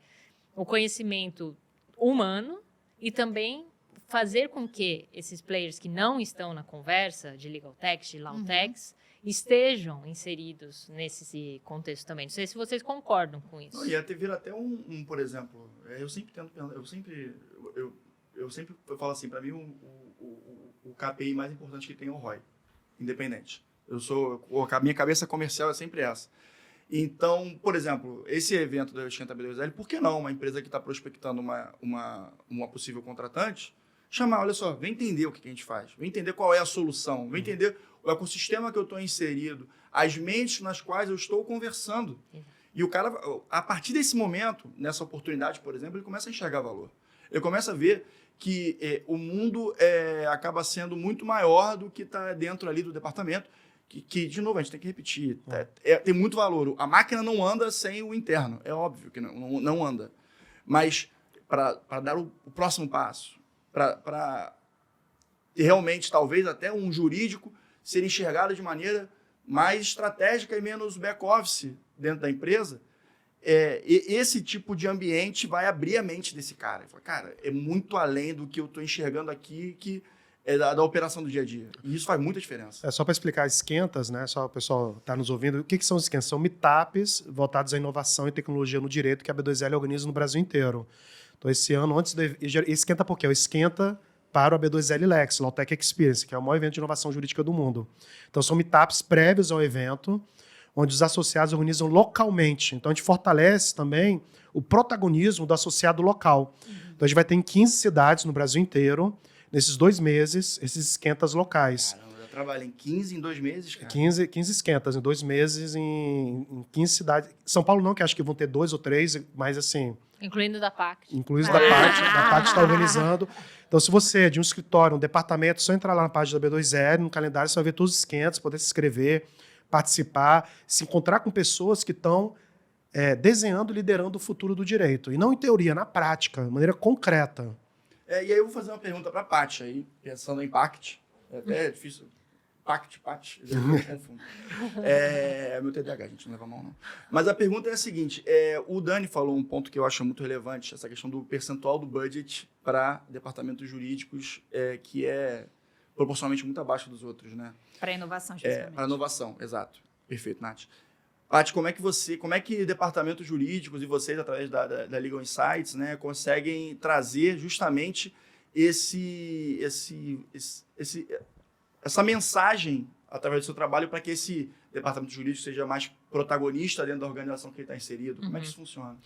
B: o conhecimento humano e também fazer com que esses players que não estão na conversa de legal techs, de law techs, estejam inseridos nesse contexto também. Não sei se vocês concordam com isso.
A: Não, ia ter vir até por exemplo, eu sempre falo assim, para mim o KPI mais importante que tem é o ROI, independente. A minha cabeça comercial é sempre essa. Então, por exemplo, esse evento da Esquenta B2L, por que não uma empresa que está prospectando uma possível contratante, chamar, olha só, vem entender o que a gente faz, vem entender qual é a solução, vem entender o ecossistema que eu estou inserido, as mentes nas quais eu estou conversando. E o cara, a partir desse momento, nessa oportunidade, por exemplo, ele começa a enxergar valor. Ele começa a ver que o mundo acaba sendo muito maior do que está dentro ali do departamento, que, de novo, a gente tem que repetir, tem muito valor. A máquina não anda sem o interno, é óbvio que não anda. Mas para dar o próximo passo, para realmente, talvez até um jurídico ser enxergado de maneira mais estratégica e menos back-office dentro da empresa, esse tipo de ambiente vai abrir a mente desse cara. Ele fala, cara, é muito além do que eu estou enxergando aqui, que é da operação do dia a dia. E isso faz muita diferença.
D: Só para explicar esquentas, né? Só o pessoal está nos ouvindo. O que são os esquentas? São meetups voltados à inovação e tecnologia no direito que a B2L organiza no Brasil inteiro. Então, esse ano, esquenta por quê? O esquenta para o B2L Lex, Law Tech Experience, que é o maior evento de inovação jurídica do mundo. Então, são meetups prévios ao evento, onde os associados organizam localmente. Então, a gente fortalece também o protagonismo do associado local. Então, a gente vai ter em 15 cidades no Brasil inteiro, nesses 2 meses, esses esquentas locais.
A: Caramba, eu trabalho em 15 em 2 meses, cara.
D: 15 esquentas em 2 meses em 15 cidades. São Paulo não, que acho que vão ter 2 ou 3, mas assim...
B: Incluindo da Pact.
D: Incluindo da Pact está organizando. Então, se você é de um escritório, um departamento, só entrar lá na página da B2L, no calendário, você vai ver todos os esquentas, poder se inscrever, participar, se encontrar com pessoas que estão desenhando e liderando o futuro do direito. E não em teoria, na prática, de maneira concreta.
A: E aí eu vou fazer uma pergunta para a Paty aí, pensando em Pact. É até difícil. Pact, eu confundo. Meu TDAH, a gente não leva a mão, não. Mas a pergunta é a seguinte, o Dani falou um ponto que eu acho muito relevante, essa questão do percentual do budget para departamentos jurídicos, que é proporcionalmente muito abaixo dos outros, né?
C: Para inovação, especialmente.
A: Para inovação, exato. Perfeito, Nath. Paty, como é que departamentos jurídicos e vocês, através da Legal Insights, né, conseguem trazer justamente essa mensagem através do seu trabalho para que esse departamento jurídico seja mais protagonista dentro da organização que ele está inserido? Como é que isso funciona?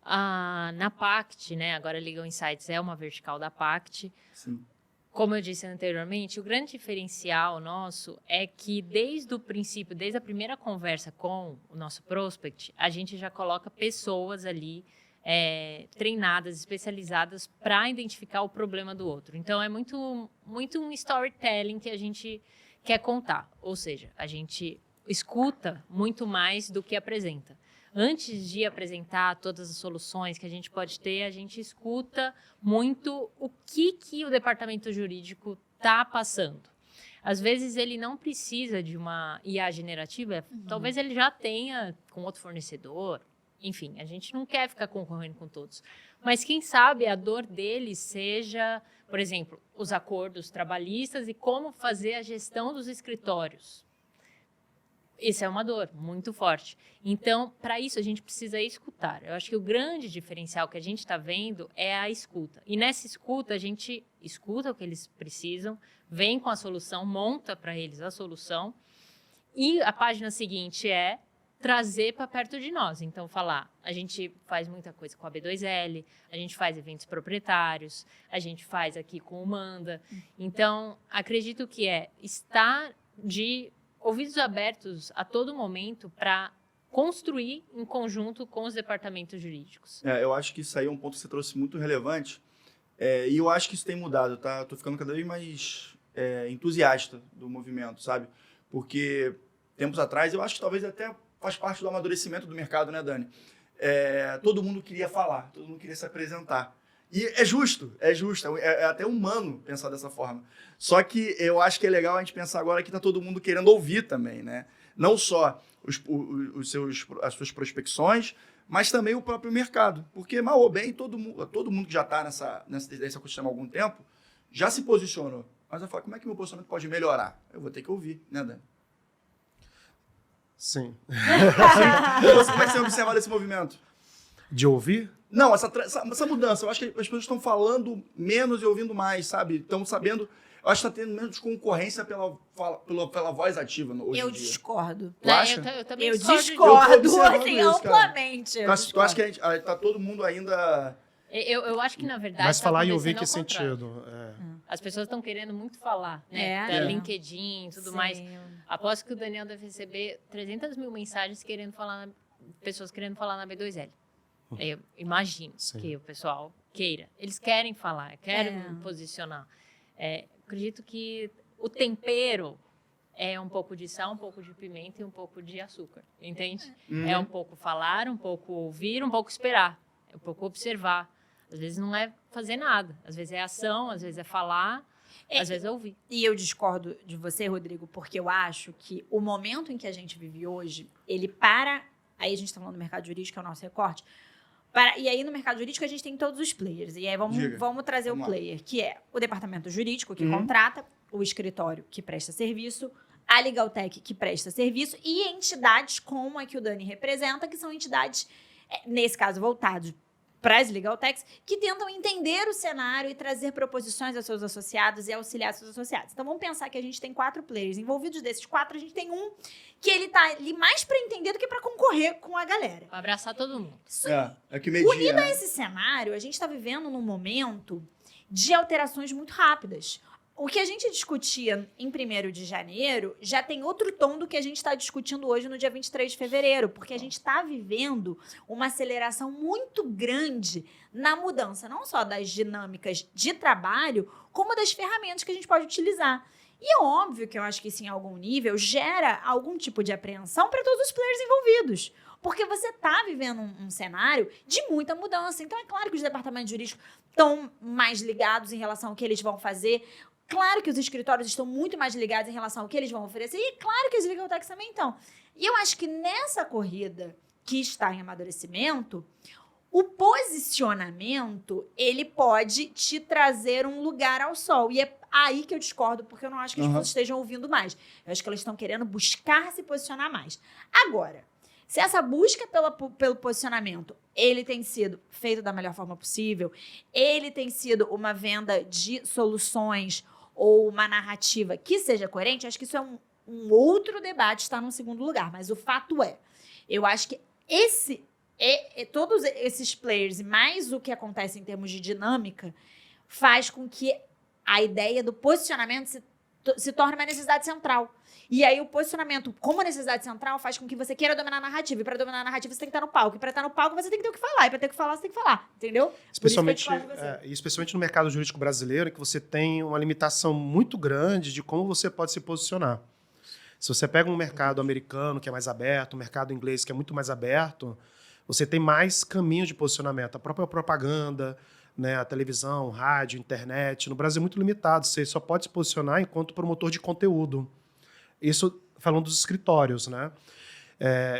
B: Na Pact, né, agora a Legal Insights é uma vertical da Pact.
A: Sim.
B: Como eu disse anteriormente, o grande diferencial nosso é que desde o princípio, desde a primeira conversa com o nosso prospect, a gente já coloca pessoas ali treinadas, especializadas para identificar o problema do outro. Então, é muito, muito um storytelling que a gente quer contar. Ou seja, a gente escuta muito mais do que apresenta. antes de apresentar todas as soluções que a gente pode ter, a gente escuta muito o que o departamento jurídico está passando. Às vezes ele não precisa de uma IA generativa, talvez ele já tenha com outro fornecedor, enfim, a gente não quer ficar concorrendo com todos. Mas quem sabe a dor deles seja, por exemplo, os acordos trabalhistas e como fazer a gestão dos escritórios. Isso é uma dor muito forte. Então, para isso, a gente precisa escutar. Eu acho que o grande diferencial que a gente está vendo é a escuta. E nessa escuta, a gente escuta o que eles precisam, vem com a solução, monta para eles a solução. E a página seguinte é trazer para perto de nós. Então, falar, a gente faz muita coisa com a B2L, a gente faz eventos proprietários, a gente faz aqui com o Manda. Então, acredito que estar de ouvidos abertos a todo momento para construir em conjunto com os departamentos jurídicos.
A: Eu acho que isso aí é um ponto que você trouxe muito relevante. E eu acho que isso tem mudado, tá? Tô ficando cada vez mais entusiasta do movimento, sabe? Porque tempos atrás, eu acho que talvez até faz parte do amadurecimento do mercado, né, Dani? Todo mundo queria falar, todo mundo queria se apresentar. E é justo, é até humano pensar dessa forma. Só que eu acho que é legal a gente pensar agora que está todo mundo querendo ouvir também, né? Não só as suas prospecções, mas também o próprio mercado. Porque, mal ou bem, todo mundo que já está nesse ecossistema há algum tempo já se posicionou. Mas eu falo, como é que meu posicionamento pode melhorar? Eu vou ter que ouvir, né, Dani?
D: Sim.
A: Como é que você observa esse movimento?
D: De ouvir?
A: Não, essa mudança. Eu acho que as pessoas estão falando menos e ouvindo mais, sabe? Estão sabendo. Eu acho que está tendo menos concorrência pela voz ativa hoje em dia.
C: Eu discordo.
A: Tu acha?
B: Eu também
C: Eu
B: discordo.
C: discordo,
A: observando
C: assim,
A: isso, cara.
C: amplamente.
A: Tu acha que está todo mundo ainda...
B: Eu acho que, na verdade,
D: Mas falar e ouvir,
B: acontecendo
D: que
B: ao contrário.
D: sentido?
B: As pessoas estão querendo muito falar, né? LinkedIn e tudo mais. Aposto que o Daniel deve receber 300 mil mensagens pessoas querendo falar na B2L. Eu imagino que o pessoal queira. Eles querem falar, querem posicionar. Acredito que o tempero é um pouco de sal, um pouco de pimenta e um pouco de açúcar, entende? É um pouco falar, um pouco ouvir, um pouco esperar, um pouco observar. Às vezes não é fazer nada, às vezes é ação, às vezes é falar, às vezes é ouvir.
C: E eu discordo de você, Rodrigo, porque eu acho que o momento em que a gente vive hoje, ele para... Aí a gente está falando do mercado jurídico, é o nosso recorte. E aí, no mercado jurídico, a gente tem todos os players. E aí, vamos trazer o player, que é o departamento jurídico, que contrata, o escritório, que presta serviço, a Legaltech, que presta serviço, e entidades como a que o Dani representa, que são entidades, nesse caso, voltadas para as Legaltechs, que tentam entender o cenário e trazer proposições aos seus associados e auxiliar seus associados. Então, vamos pensar que a gente tem 4 players. Envolvidos desses 4, a gente tem um que ele tá ali mais para entender do que para concorrer com a galera.
B: Para abraçar todo mundo.
A: Que media,
C: unido a esse cenário, a gente está vivendo num momento de alterações muito rápidas. O que a gente discutia em 1º de janeiro já tem outro tom do que a gente está discutindo hoje no dia 23 de fevereiro, porque a gente está vivendo uma aceleração muito grande na mudança, não só das dinâmicas de trabalho, como das ferramentas que a gente pode utilizar. E é óbvio que eu acho que isso, em algum nível, gera algum tipo de apreensão para todos os players envolvidos. Porque você está vivendo um cenário de muita mudança. Então, é claro que os departamentos jurídicos estão mais ligados em relação ao que eles vão fazer. Claro que os escritórios estão muito mais ligados em relação ao que eles vão oferecer. E claro que as Legaltechs também estão. E eu acho que nessa corrida que está em amadurecimento, o posicionamento, ele pode te trazer um lugar ao sol. E é aí que eu discordo, porque eu não acho que as pessoas estejam ouvindo mais. Eu acho que elas estão querendo buscar se posicionar mais. Agora, se essa busca pelo posicionamento, ele tem sido feito da melhor forma possível, ele tem sido uma venda de soluções ou uma narrativa que seja coerente, acho que isso é um outro debate, está num segundo lugar. Mas o fato eu acho que todos esses players, e mais o que acontece em termos de dinâmica, faz com que a ideia do posicionamento se torne uma necessidade central. E aí o posicionamento como necessidade central faz com que você queira dominar a narrativa. E para dominar a narrativa você tem que estar no palco. E para estar no palco você tem que ter o que falar. E para ter o que falar você tem que falar. Entendeu?
D: Especialmente no mercado jurídico brasileiro, em que você tem uma limitação muito grande de como você pode se posicionar. Se você pega um mercado americano que é mais aberto, um mercado inglês que é muito mais aberto, você tem mais caminhos de posicionamento. A própria propaganda, né, a televisão, rádio, internet. No Brasil é muito limitado. Você só pode se posicionar enquanto promotor de conteúdo. Isso falando dos escritórios, né?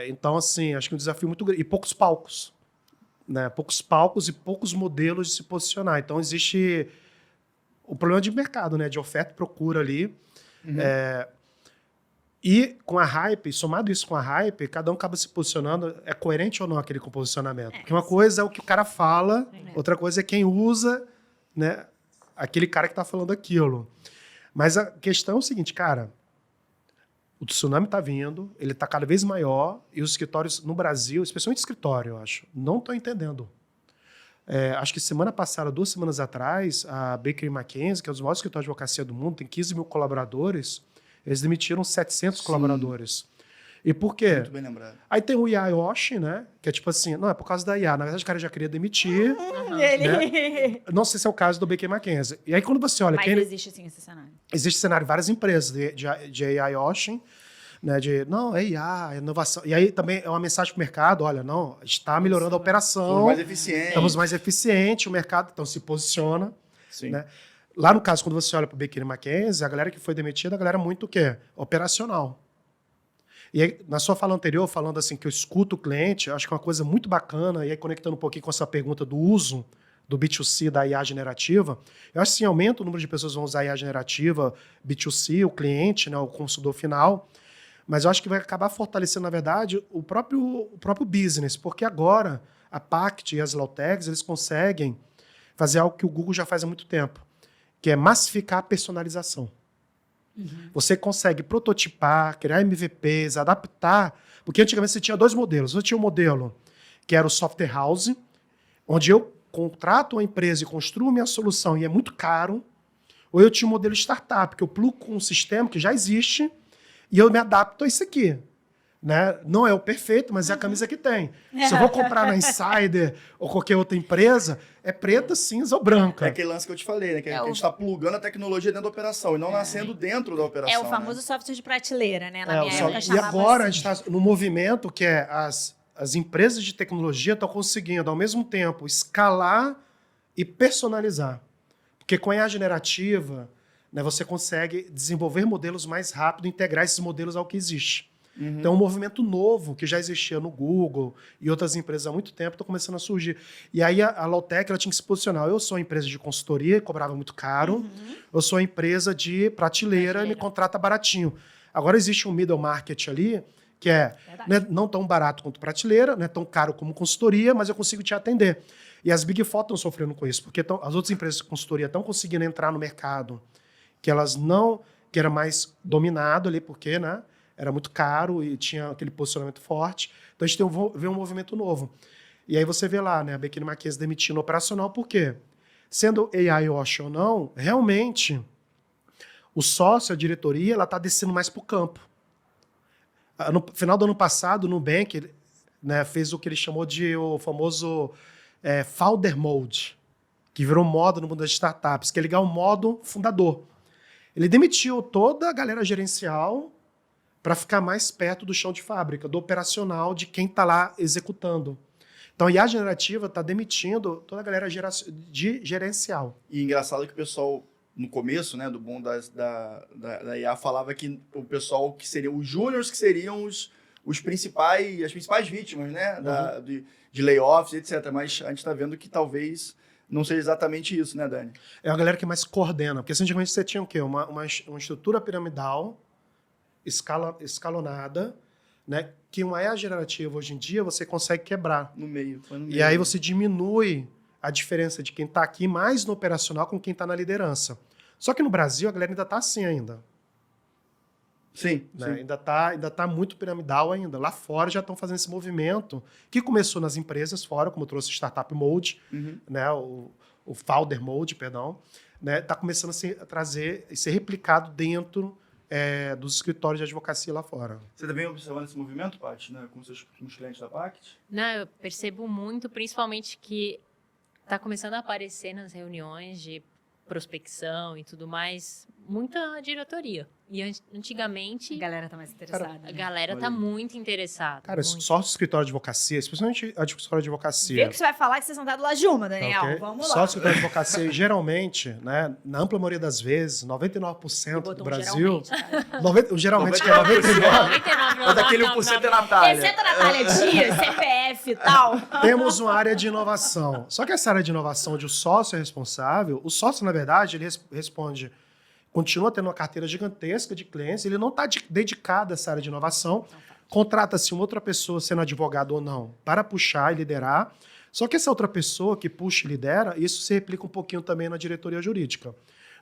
D: Então, assim, acho que é um desafio muito grande. E poucos palcos. Né? Poucos palcos e poucos modelos de se posicionar. Então, existe o problema de mercado, né? De oferta e procura ali. E com a hype, somado isso com a hype, cada um acaba se posicionando. É coerente ou não aquele posicionamento? Porque uma coisa é o que o cara fala, outra coisa é quem usa, né, aquele cara que está falando aquilo. Mas a questão é o seguinte, cara, o tsunami está vindo, ele está cada vez maior e os escritórios no Brasil, especialmente escritório, eu acho, não estão entendendo. Acho que semana passada, 2 semanas atrás, a Baker McKenzie, que é um dos maiores escritórios de advocacia do mundo, tem 15 mil colaboradores, eles demitiram 700 colaboradores. E por quê?
A: Muito bem lembrado.
D: Aí tem o IA Yoshi, né? Que é tipo assim, não, é por causa da IA. Na verdade, o cara já queria demitir. Né? Não sei se é o caso do Baker McKenzie. E aí, quando você olha...
C: Mas existe, sim, esse cenário.
D: Existe cenário, várias empresas de AI Yoshi, né? Não, é IA, é inovação. E aí também é uma mensagem para o mercado, olha, não, está melhorando a operação.
A: Somos mais eficientes.
D: Estamos mais eficientes, o mercado então se posiciona.
A: Sim.
D: Né? Lá no caso, quando você olha para o Baker McKenzie, a galera que foi demitida, a galera muito o quê? Operacional. E aí, na sua fala anterior, falando assim que eu escuto o cliente, eu acho que é uma coisa muito bacana, e aí conectando um pouquinho com essa pergunta do uso do B2C da IA generativa, eu acho que sim, aumenta o número de pessoas que vão usar a IA generativa, B2C, o cliente, né, o consumidor final, mas eu acho que vai acabar fortalecendo, na verdade, o próprio business, porque agora a Pact e as Lautecs, eles conseguem fazer algo que o Google já faz há muito tempo, que é massificar a personalização. Você consegue prototipar, criar MVPs, adaptar, porque antigamente você tinha 2 modelos. Você tinha um modelo que era o software house, onde eu contrato uma empresa e construo minha solução e é muito caro, ou eu tinha um modelo startup, que eu plugo com um sistema que já existe e eu me adapto a isso aqui. Né? Não é o perfeito, mas é a camisa que tem. Se eu vou comprar na Insider ou qualquer outra empresa, é preta, cinza ou branca.
A: É aquele lance que eu te falei, né? Que a gente está plugando a tecnologia dentro da operação e não nascendo dentro da operação.
C: É o famoso software de prateleira, né? Na minha época
D: E
C: chamava
D: agora
C: assim.
D: a gente está no movimento que é as empresas de tecnologia estão conseguindo, ao mesmo tempo, escalar e personalizar. Porque com a IA generativa, né, você consegue desenvolver modelos mais rápido, integrar esses modelos ao que existe. Então, é um movimento novo que já existia no Google e outras empresas há muito tempo estão começando a surgir. E aí a Lautec ela tinha que se posicionar. Eu sou uma empresa de consultoria, cobrava muito caro. Eu sou uma empresa de prateleira e me contrata baratinho. Agora existe um middle market ali que é né, não tão barato quanto prateleira, não é tão caro como consultoria, mas eu consigo te atender. E as Big Four estão sofrendo com isso, porque as outras empresas de consultoria estão conseguindo entrar no mercado que elas não... que era mais dominado ali, porque... né, era muito caro e tinha aquele posicionamento forte. Então, a gente vê um movimento novo. E aí você vê lá, né, a Baker McKenzie demitindo operacional, por quê? Sendo AI Yoshi ou não, realmente, o sócio, a diretoria, ela está descendo mais para o campo. No final do ano passado, o Nubank, né, fez o que ele chamou de o famoso Founder Mode, que virou moda no mundo das startups, que é ligar o modo fundador. Ele demitiu toda a galera gerencial para ficar mais perto do chão de fábrica, do operacional, de quem está lá executando. Então, a IA generativa está demitindo toda a galera de gerencial.
A: E engraçado que o pessoal, no começo, né, do boom da IA, falava que o pessoal que seriam os júniors que seriam as principais vítimas, né, de layoffs, etc. Mas a gente está vendo que talvez não seja exatamente isso, né, Dani?
D: É a galera que mais coordena, porque antigamente você tinha o quê? Uma estrutura piramidal, escalonada, né, que uma IA generativa hoje em dia você consegue quebrar.
A: No meio.
D: E aí você diminui a diferença de quem está aqui mais no operacional com quem está na liderança. Só que no Brasil a galera ainda está assim ainda.
A: Sim,
D: Né?
A: sim.
D: Ainda tá muito piramidal ainda. Lá fora já estão fazendo esse movimento que começou nas empresas fora, como eu trouxe Startup Mode, né, o Founder Mode, perdão, né, tá começando a trazer e ser replicado dentro dos escritórios de advocacia lá fora.
A: Você também observando esse movimento, Paty, né, com os clientes da Pact?
B: Não, eu percebo muito, principalmente que está começando a aparecer nas reuniões de prospecção e tudo mais, muita diretoria. E antigamente
C: A galera tá mais interessada.
B: a
C: né?
B: galera tá muito interessada.
D: Cara,
B: muito.
D: sócio de escritório de advocacia, especialmente a de escritório de
C: Vê o
D: advocacia.
C: que você vai falar que vocês são dados lá de uma, Daniel.
D: ok?
C: Vamos lá.
D: Sócio de escritório de advocacia, geralmente, né, na ampla maioria das vezes, 99%
C: Botou
D: do
C: um
D: Brasil...
C: geralmente, cara.
D: Geralmente, que é 99%.
A: Mas daquele 1% é Natália.
C: Exceto a Natália Dias, CPF e tal.
D: Temos uma área de inovação. Só que essa área de inovação onde o sócio é responsável, o sócio, na verdade, ele responde, continua tendo uma carteira gigantesca de clientes, ele não está dedicado a essa área de inovação, contrata-se uma outra pessoa, sendo advogado ou não, para puxar e liderar. Só que essa outra pessoa que puxa e lidera, isso se replica um pouquinho também na diretoria jurídica.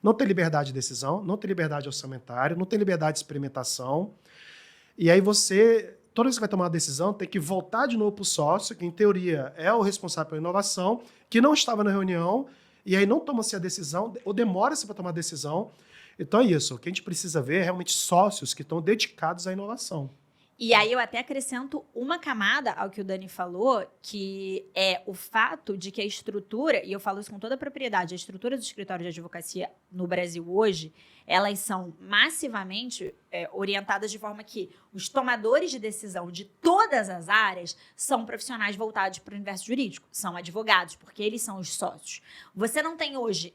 D: Não tem liberdade de decisão, não tem liberdade orçamentária, não tem liberdade de experimentação. E aí você, toda vez que vai tomar uma decisão, tem que voltar de novo para o sócio, que em teoria é o responsável pela inovação, que não estava na reunião, e aí não toma-se a decisão, ou demora-se para tomar a decisão. Então é isso, o que a gente precisa ver é realmente sócios que estão dedicados à inovação.
C: E aí eu até acrescento uma camada ao que o Dani falou, que é o fato de que a estrutura, e eu falo isso com toda a propriedade, a estrutura do escritório de advocacia no Brasil hoje, elas são massivamente orientadas de forma que os tomadores de decisão de todas as áreas são profissionais voltados para o universo jurídico, são advogados, porque eles são os sócios. Você não tem hoje...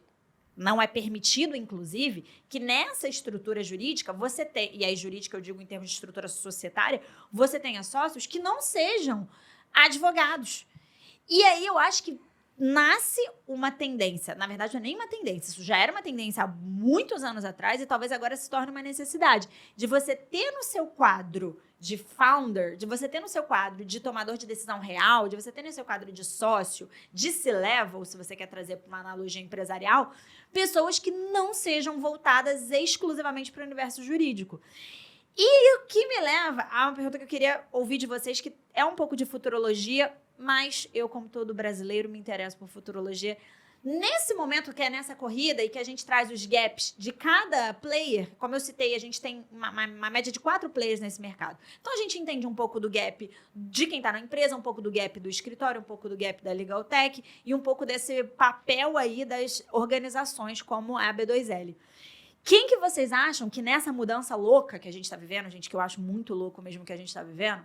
C: Não é permitido, inclusive, que nessa estrutura jurídica você tenha, e aí jurídica eu digo em termos de estrutura societária, você tenha sócios que não sejam advogados. E aí eu acho que nasce uma tendência, na verdade não é nem uma tendência, isso já era uma tendência há muitos anos atrás e talvez agora se torne uma necessidade, de você ter no seu quadro de founder, de você ter no seu quadro de tomador de decisão real, de você ter no seu quadro de sócio, de C-level, se você quer trazer para uma analogia empresarial, pessoas que não sejam voltadas exclusivamente para o universo jurídico. E o que me leva a uma pergunta que eu queria ouvir de vocês, que é um pouco de futurologia, mas eu, como todo brasileiro, me interesso por futurologia. Nesse momento que é nessa corrida e que a gente traz os gaps de cada player, como eu citei, a gente tem uma média de 4 players nesse mercado. Então, a gente entende um pouco do gap de quem está na empresa, um pouco do gap do escritório, um pouco do gap da Legal Tech e um pouco desse papel aí das organizações como a B2L. Quem que vocês acham que nessa mudança louca que a gente está vivendo, gente, que eu acho muito louco mesmo que a gente está vivendo,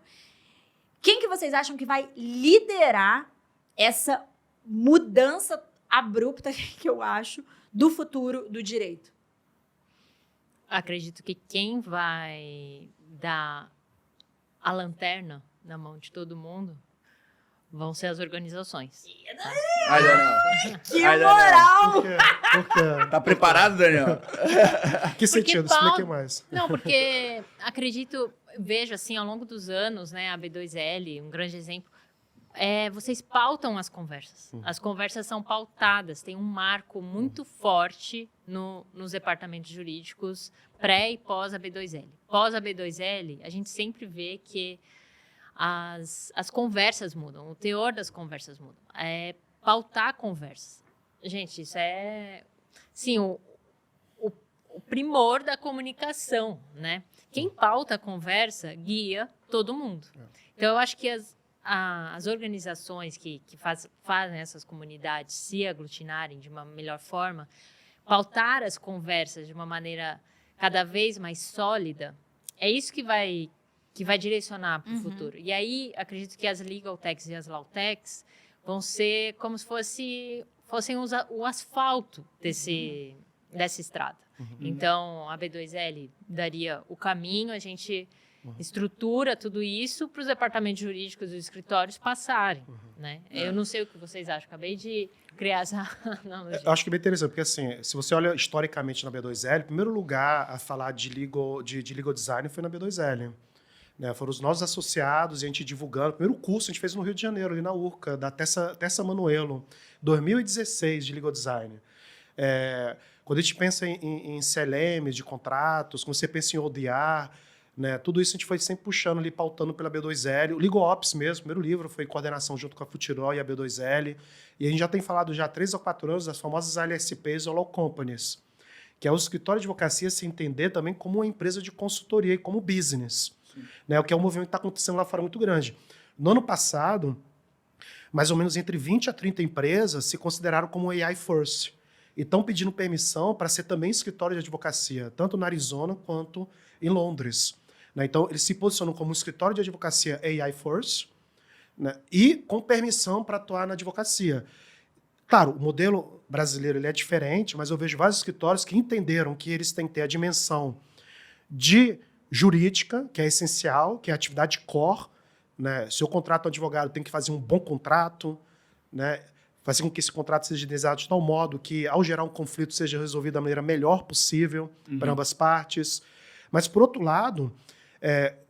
C: quem que vocês acham que vai liderar essa mudança abrupta, que eu acho, do futuro do direito?
B: Acredito que quem vai dar a lanterna na mão de todo mundo vão ser as organizações.
A: Ai, Daniel.
C: Que
A: Ai, Daniel.
C: moral!
D: Por quê?
A: Tá preparado, Daniel?
D: Que sentido?
B: Paulo-
D: Explique mais.
B: Não, porque acredito, vejo assim, ao longo dos anos, né, a B2L, um grande exemplo, vocês pautam as conversas. As conversas são pautadas, tem um marco muito forte nos departamentos jurídicos pré e pós a B2L. Pós a B2L, a gente sempre vê que as conversas mudam, o teor das conversas muda. É pautar conversas. Gente, isso é, sim, o primor da comunicação, né? Quem pauta a conversa guia todo mundo. Então, eu acho que as organizações que fazem essas comunidades se aglutinarem de uma melhor forma, pautar as conversas de uma maneira cada vez mais sólida, é isso que vai direcionar para o futuro. E aí, acredito que as legal techs e as law techs vão ser como se fossem o asfalto dessa estrada. Então, a B2L daria o caminho, a gente estrutura tudo isso para os departamentos jurídicos e os escritórios passarem. Né? Eu não sei o que vocês acham, acabei de criar essa analogia.
D: Eu acho que é bem interessante, porque assim, se você olha historicamente na B2L, o primeiro lugar a falar de legal design foi na B2L. Né? Foram os nossos associados e a gente divulgando. O primeiro curso a gente fez no Rio de Janeiro, ali na URCA, da Tessa Manuelo, 2016, de legal design. Quando a gente pensa em CLM, de contratos, quando você pensa em ODR, né, tudo isso a gente foi sempre puxando ali, pautando pela B2L. O Legal Ops mesmo, o primeiro livro foi coordenação junto com a Futiró e a B2L. E a gente já tem falado já há 3 ou 4 anos das famosas LSPs ou Law Companies, que é o escritório de advocacia se entender também como uma empresa de consultoria e como business. Né, o que é um movimento que está acontecendo lá fora muito grande. No ano passado, mais ou menos entre 20 a 30 empresas se consideraram como AI first. e estão pedindo permissão para ser também escritório de advocacia, tanto na Arizona quanto em Londres. Né? Então, eles se posicionam como um escritório de advocacia AI First, né? E com permissão para atuar na advocacia. Claro, o modelo brasileiro ele é diferente, mas eu vejo vários escritórios que entenderam que eles têm que ter a dimensão de jurídica, que é essencial, que é a atividade core. Né? Se eu contrato um advogado, tem que fazer um bom contrato, né? Fazer com que esse contrato seja desenhado de tal modo que, ao gerar um conflito, seja resolvido da maneira melhor possível para ambas partes. Mas, por outro lado,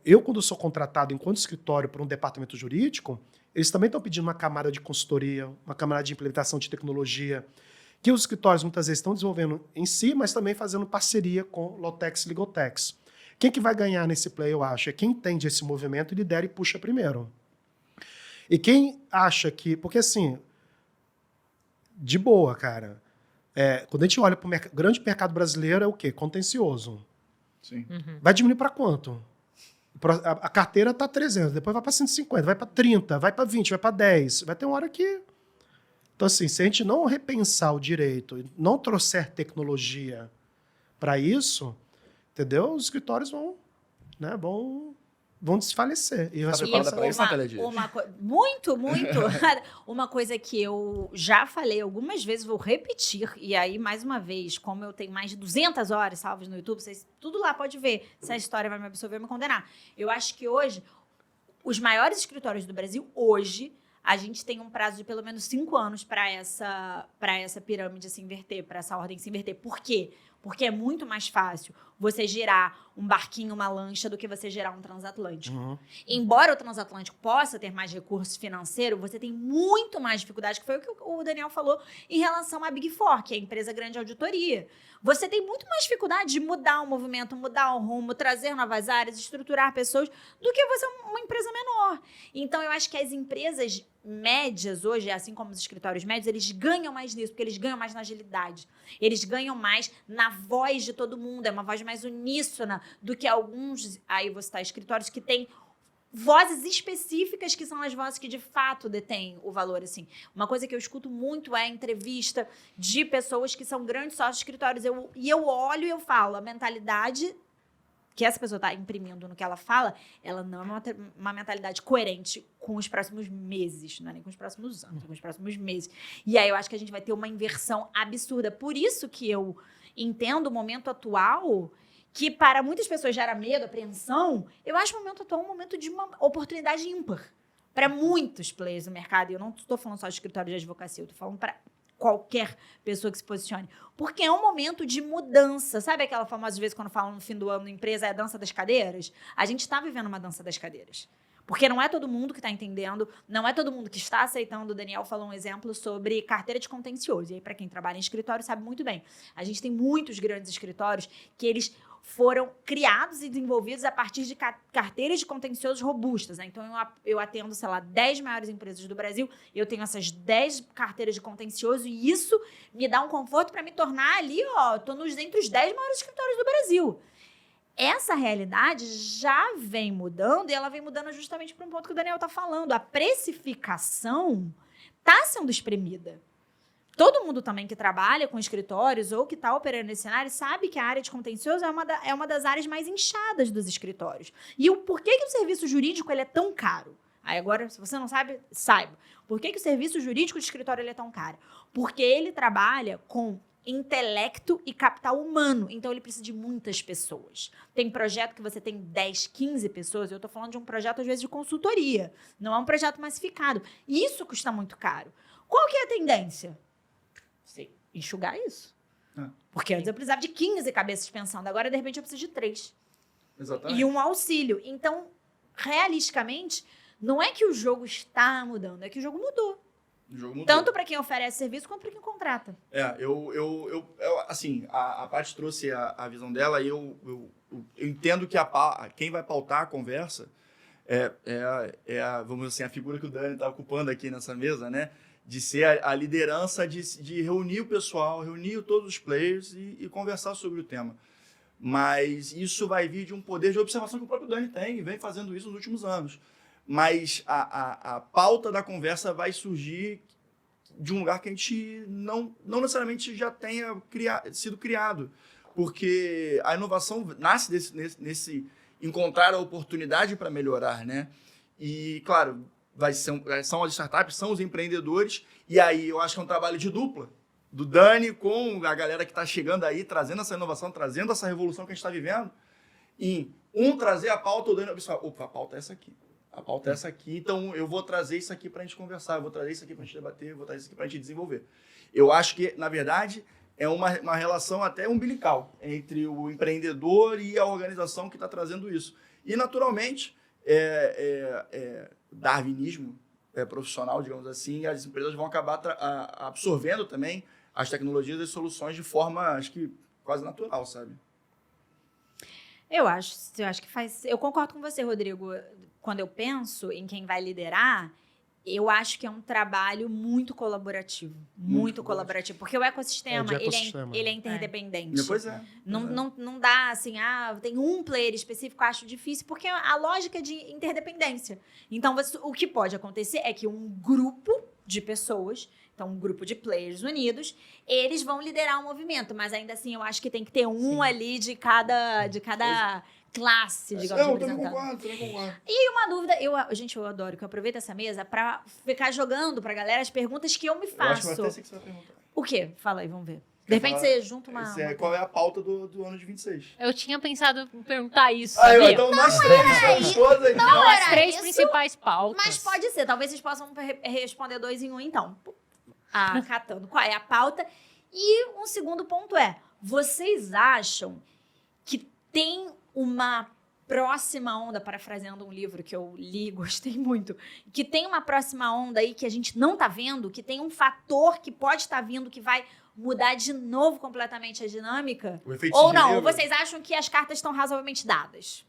D: eu, quando sou contratado enquanto escritório por um departamento jurídico, eles também estão pedindo uma camada de consultoria, uma camada de implementação de tecnologia, que os escritórios muitas vezes estão desenvolvendo em si, mas também fazendo parceria com Lawtex e Legaltex. Quem que vai ganhar nesse play, eu acho, é quem entende esse movimento e lidera e puxa primeiro. E quem acha que... Porque, assim, de boa, cara, quando a gente olha para o grande mercado brasileiro, é o quê? Contencioso.
A: Sim.
D: Vai diminuir para quanto? A carteira está 300, depois vai para 150, vai para 30, vai para 20, vai para 10. Vai ter uma hora que... Então, assim, se a gente não repensar o direito, não trouxer tecnologia para isso, entendeu? Os escritórios vão desfalecer. E
A: Tá preparada para isso, Natália Dias?
C: Muito. Uma coisa que eu já falei algumas vezes, vou repetir, e aí, mais uma vez, como eu tenho mais de 200 horas salvas no YouTube, vocês tudo lá pode ver se a história vai me absorver ou me condenar. Eu acho que hoje, os maiores escritórios do Brasil, hoje, a gente tem um prazo de pelo menos 5 anos para essa pirâmide se inverter, para essa ordem se inverter. Por quê? Porque é muito mais fácil você gerar um barquinho, uma lancha, do que você gerar um transatlântico. Embora o transatlântico possa ter mais recurso financeiro, você tem muito mais dificuldade, que foi o que o Daniel falou, em relação à Big Four, que é a empresa grande de auditoria. Você tem muito mais dificuldade de mudar o movimento, mudar o rumo, trazer novas áreas, estruturar pessoas, do que você uma empresa menor. Então, eu acho que as empresas médias hoje, assim como os escritórios médios, eles ganham mais nisso, porque eles ganham mais na agilidade. Eles ganham mais na voz de todo mundo, é uma voz mais uníssona do que alguns, aí vou citar escritórios que têm vozes específicas, que são as vozes que de fato detêm o valor, assim. Uma coisa que eu escuto muito é a entrevista de pessoas que são grandes sócios de escritórios. Eu olho e eu falo, a mentalidade que essa pessoa está imprimindo no que ela fala, ela não é uma mentalidade coerente com os próximos meses, não é nem com os próximos anos, com os próximos meses. E aí eu acho que a gente vai ter uma inversão absurda. Por isso que eu entendo o momento atual, que para muitas pessoas gera medo, apreensão. Eu acho o momento atual um momento de uma oportunidade ímpar para muitos players do mercado. E eu não estou falando só de escritório de advocacia, eu estou falando para qualquer pessoa que se posicione. Porque é um momento de mudança. Sabe aquela famosa vez quando falam no fim do ano na empresa, é a dança das cadeiras? A gente está vivendo uma dança das cadeiras. Porque não é todo mundo que está entendendo, não é todo mundo que está aceitando. O Daniel falou um exemplo sobre carteira de contencioso. E aí, para quem trabalha em escritório, sabe muito bem. A gente tem muitos grandes escritórios que eles foram criados e desenvolvidos a partir de carteiras de contenciosos robustas. Né? Então, eu atendo, sei lá, 10 maiores empresas do Brasil, eu tenho essas 10 carteiras de contencioso e isso me dá um conforto para me tornar ali, estou entre os 10 maiores escritórios do Brasil. Essa realidade já vem mudando e ela vem mudando justamente para um ponto que o Daniel está falando. A precificação está sendo espremida. Todo mundo também que trabalha com escritórios ou que está operando nesse cenário sabe que a área de contencioso é uma das áreas mais inchadas dos escritórios. E por que o serviço jurídico ele é tão caro? Aí agora, se você não sabe, saiba. Por que o serviço jurídico de escritório ele é tão caro? Porque ele trabalha com intelecto e capital humano. Então, ele precisa de muitas pessoas. Tem projeto que você tem 10, 15 pessoas. Eu estou falando de um projeto, às vezes, de consultoria. Não é um projeto massificado. Isso custa muito caro. Qual que é a tendência? Sim, enxugar isso. Porque antes eu precisava de 15 cabeças pensando. Agora, de repente, eu preciso de 3.
A: Exatamente.
C: E um auxílio. Então, realisticamente, não é que o jogo está mudando, é que o jogo mudou.
A: O jogo mudou.
C: Tanto para quem oferece serviço quanto para quem contrata.
A: Assim, a Paty trouxe a visão dela e eu entendo que quem vai pautar a conversa vamos dizer assim, a figura que o Dani está ocupando aqui nessa mesa, né? De ser a liderança de reunir o pessoal, reunir todos os players e conversar sobre o tema. Mas isso vai vir de um poder de observação que o próprio Dani tem e vem fazendo isso nos últimos anos. Mas a pauta da conversa vai surgir de um lugar que a gente não necessariamente já tenha sido criado. Porque a inovação nasce nesse encontrar a oportunidade para melhorar, né? E, claro, são as startups, são os empreendedores, e aí eu acho que é um trabalho de dupla, do Dani com a galera que está chegando aí, trazendo essa inovação, trazendo essa revolução que a gente está vivendo, e trazer a pauta, o Dani, opa, a pauta é essa aqui. A pauta é essa aqui, então eu vou trazer isso aqui para a gente conversar, eu vou trazer isso aqui para a gente debater, eu vou trazer isso aqui para a gente desenvolver. Eu acho que, na verdade, é uma relação até umbilical entre o empreendedor e a organização que está trazendo isso. E, naturalmente, darwinismo profissional, digamos assim, as empresas vão acabar absorvendo também as tecnologias e as soluções de forma, acho que, quase natural, sabe?
C: Eu acho que faz... Eu concordo com você, Rodrigo. Quando eu penso em quem vai liderar, eu acho que é um trabalho muito colaborativo. Muito colaborativo. Porque o ecossistema, ele é interdependente.
A: Pois é.
C: Não dá assim, tem um player específico, acho difícil, porque a lógica é de interdependência. Então, o que pode acontecer é que um grupo de pessoas, então um grupo de players unidos, eles vão liderar um movimento, mas ainda assim eu acho que tem que ter um ali de cada classe, digamos,
A: eu também concordo.
C: E uma dúvida, gente, eu adoro que eu aproveito essa mesa pra ficar jogando pra galera as perguntas que eu me faço.
A: Eu acho que até sei que você vai perguntar.
C: O quê? Fala aí, vamos ver. De repente você junta uma...
A: Qual é a pauta do ano de 26?
B: Eu tinha pensado em perguntar isso, sabia?
A: Então nós três somos todas.
B: Não, as
C: era
B: 3
C: isso,
B: principais pautas.
C: Mas pode ser, talvez vocês possam responder 2 em 1, então. Catando qual é a pauta. E um segundo ponto vocês acham que tem uma próxima onda, parafraseando um livro que eu li, gostei muito, que tem uma próxima onda aí que a gente não tá vendo, que tem um fator que pode estar vindo, que vai mudar de novo completamente a dinâmica?
A: O efeito
C: Ou não?
A: Cinderela.
C: Ou vocês acham que as cartas estão razoavelmente dadas?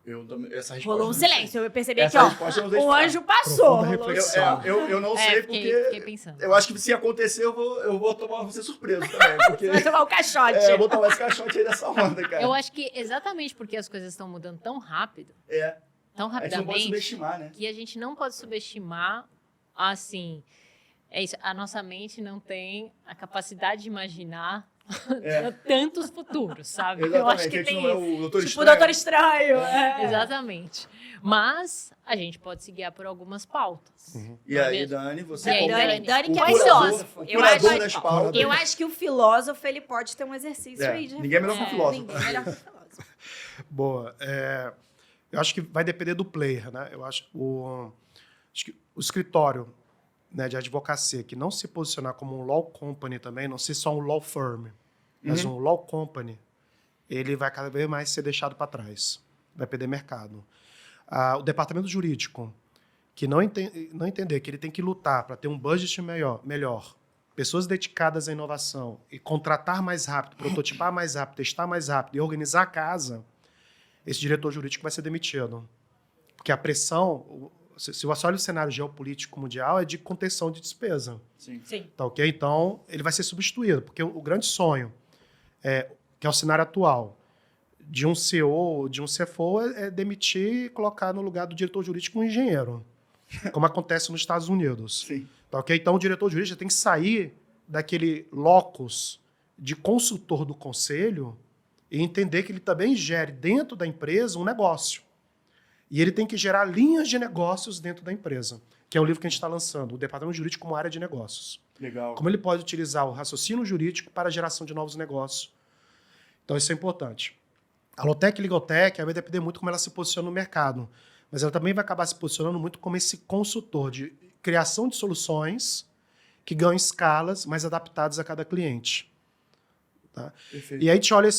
A: Essa resposta
C: Rolou um silêncio, eu percebi
A: essa resposta eu não sei
C: o
A: falar.
C: anjo passou.
D: Profunda
C: Rolou um
D: reflexão.
A: Eu não sei
B: fiquei
A: porque
B: pensando.
A: eu acho que se acontecer eu vou ser surpreso também. Porque,
C: Você vai tomar o caixote.
A: eu vou tomar esse caixote aí dessa onda, cara.
B: Eu acho que exatamente porque as coisas estão mudando tão rápido, tão
A: A gente não pode
B: rapidamente,
A: subestimar, né?
B: que a gente não pode subestimar, assim, é isso, a nossa mente não tem a capacidade de imaginar tantos futuros, sabe?
A: Exatamente,
B: Eu acho que
A: a gente
B: tem
A: não é
B: isso.
A: o Doutor
C: Tipo o
A: Estranho.
C: Doutor Estranho.
B: Exatamente. Mas a gente pode se guiar por algumas pautas.
A: E
B: Não é
A: aí,
B: mesmo?
A: Dani, você
B: E aí,
A: como
C: Dani que é
A: o
C: filósofo.
A: o
C: Eu
A: curador
C: acho-
A: das pautas.
C: Eu acho que o filósofo, ele pode ter um exercício aí de
A: Ninguém é melhor que um filósofo.
C: Ninguém é melhor que um filósofo.
D: Boa. Eu acho que vai depender do player, né? Eu acho que o escritório, né, de advocacia que não se posicionar como um law company também, não ser só um law firm, mas um law company, ele vai cada vez mais ser deixado para trás. Vai perder mercado. O departamento jurídico, que não entender que ele tem que lutar para ter um budget melhor, pessoas dedicadas à inovação e contratar mais rápido, prototipar mais rápido, testar mais rápido e organizar a casa, esse diretor jurídico vai ser demitido. Porque a pressão, se você olha o cenário geopolítico mundial, é de contenção de despesa.
A: Sim.
D: Tá ok? Então, ele vai ser substituído, porque o grande sonho, que é o cenário atual, de um CEO, de um CFO, é demitir e colocar no lugar do diretor jurídico um engenheiro, como acontece nos Estados Unidos.
A: Sim.
D: Tá ok? Então, o diretor jurídico tem que sair daquele locus de consultor do conselho e entender que ele também gere dentro da empresa um negócio. E ele tem que gerar linhas de negócios dentro da empresa, que é o livro que a gente está lançando, o Departamento Jurídico como área de negócios.
A: Legal.
D: Como ele pode utilizar o raciocínio jurídico para a geração de novos negócios. Então, isso é importante. A Lotec e Legaltech vai depender muito como ela se posiciona no mercado, mas ela também vai acabar se posicionando muito como esse consultor de criação de soluções que ganham escalas mais adaptadas a cada cliente. Tá?
A: Perfeito.
D: E aí a gente olha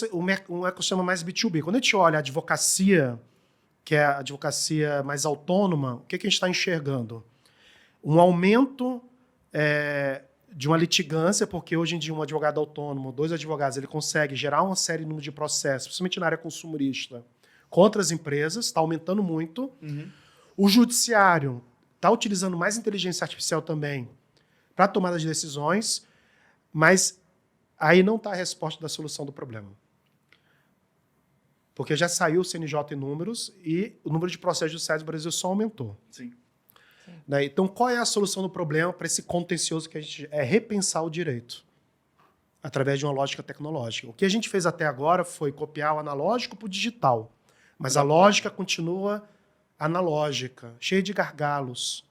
D: um ecossistema mais B2B. Quando a gente olha a advocacia, que é a advocacia mais autônoma, o que a gente está enxergando? Um aumento de uma litigância, porque hoje em dia um advogado autônomo, 2 advogados, ele consegue gerar uma série de número de processos, principalmente na área consumista, contra as empresas, está aumentando muito. O judiciário está utilizando mais inteligência artificial também para tomada de decisões, mas aí não está a resposta da solução do problema. Porque já saiu o CNJ em números e o número de processos judiciais no Brasil só aumentou.
A: Sim.
D: Né? Então, qual é a solução do problema para esse contencioso que a gente... É repensar o direito através de uma lógica tecnológica. O que a gente fez até agora foi copiar o analógico para o digital. Mas a lógica continua analógica, cheia de gargalos.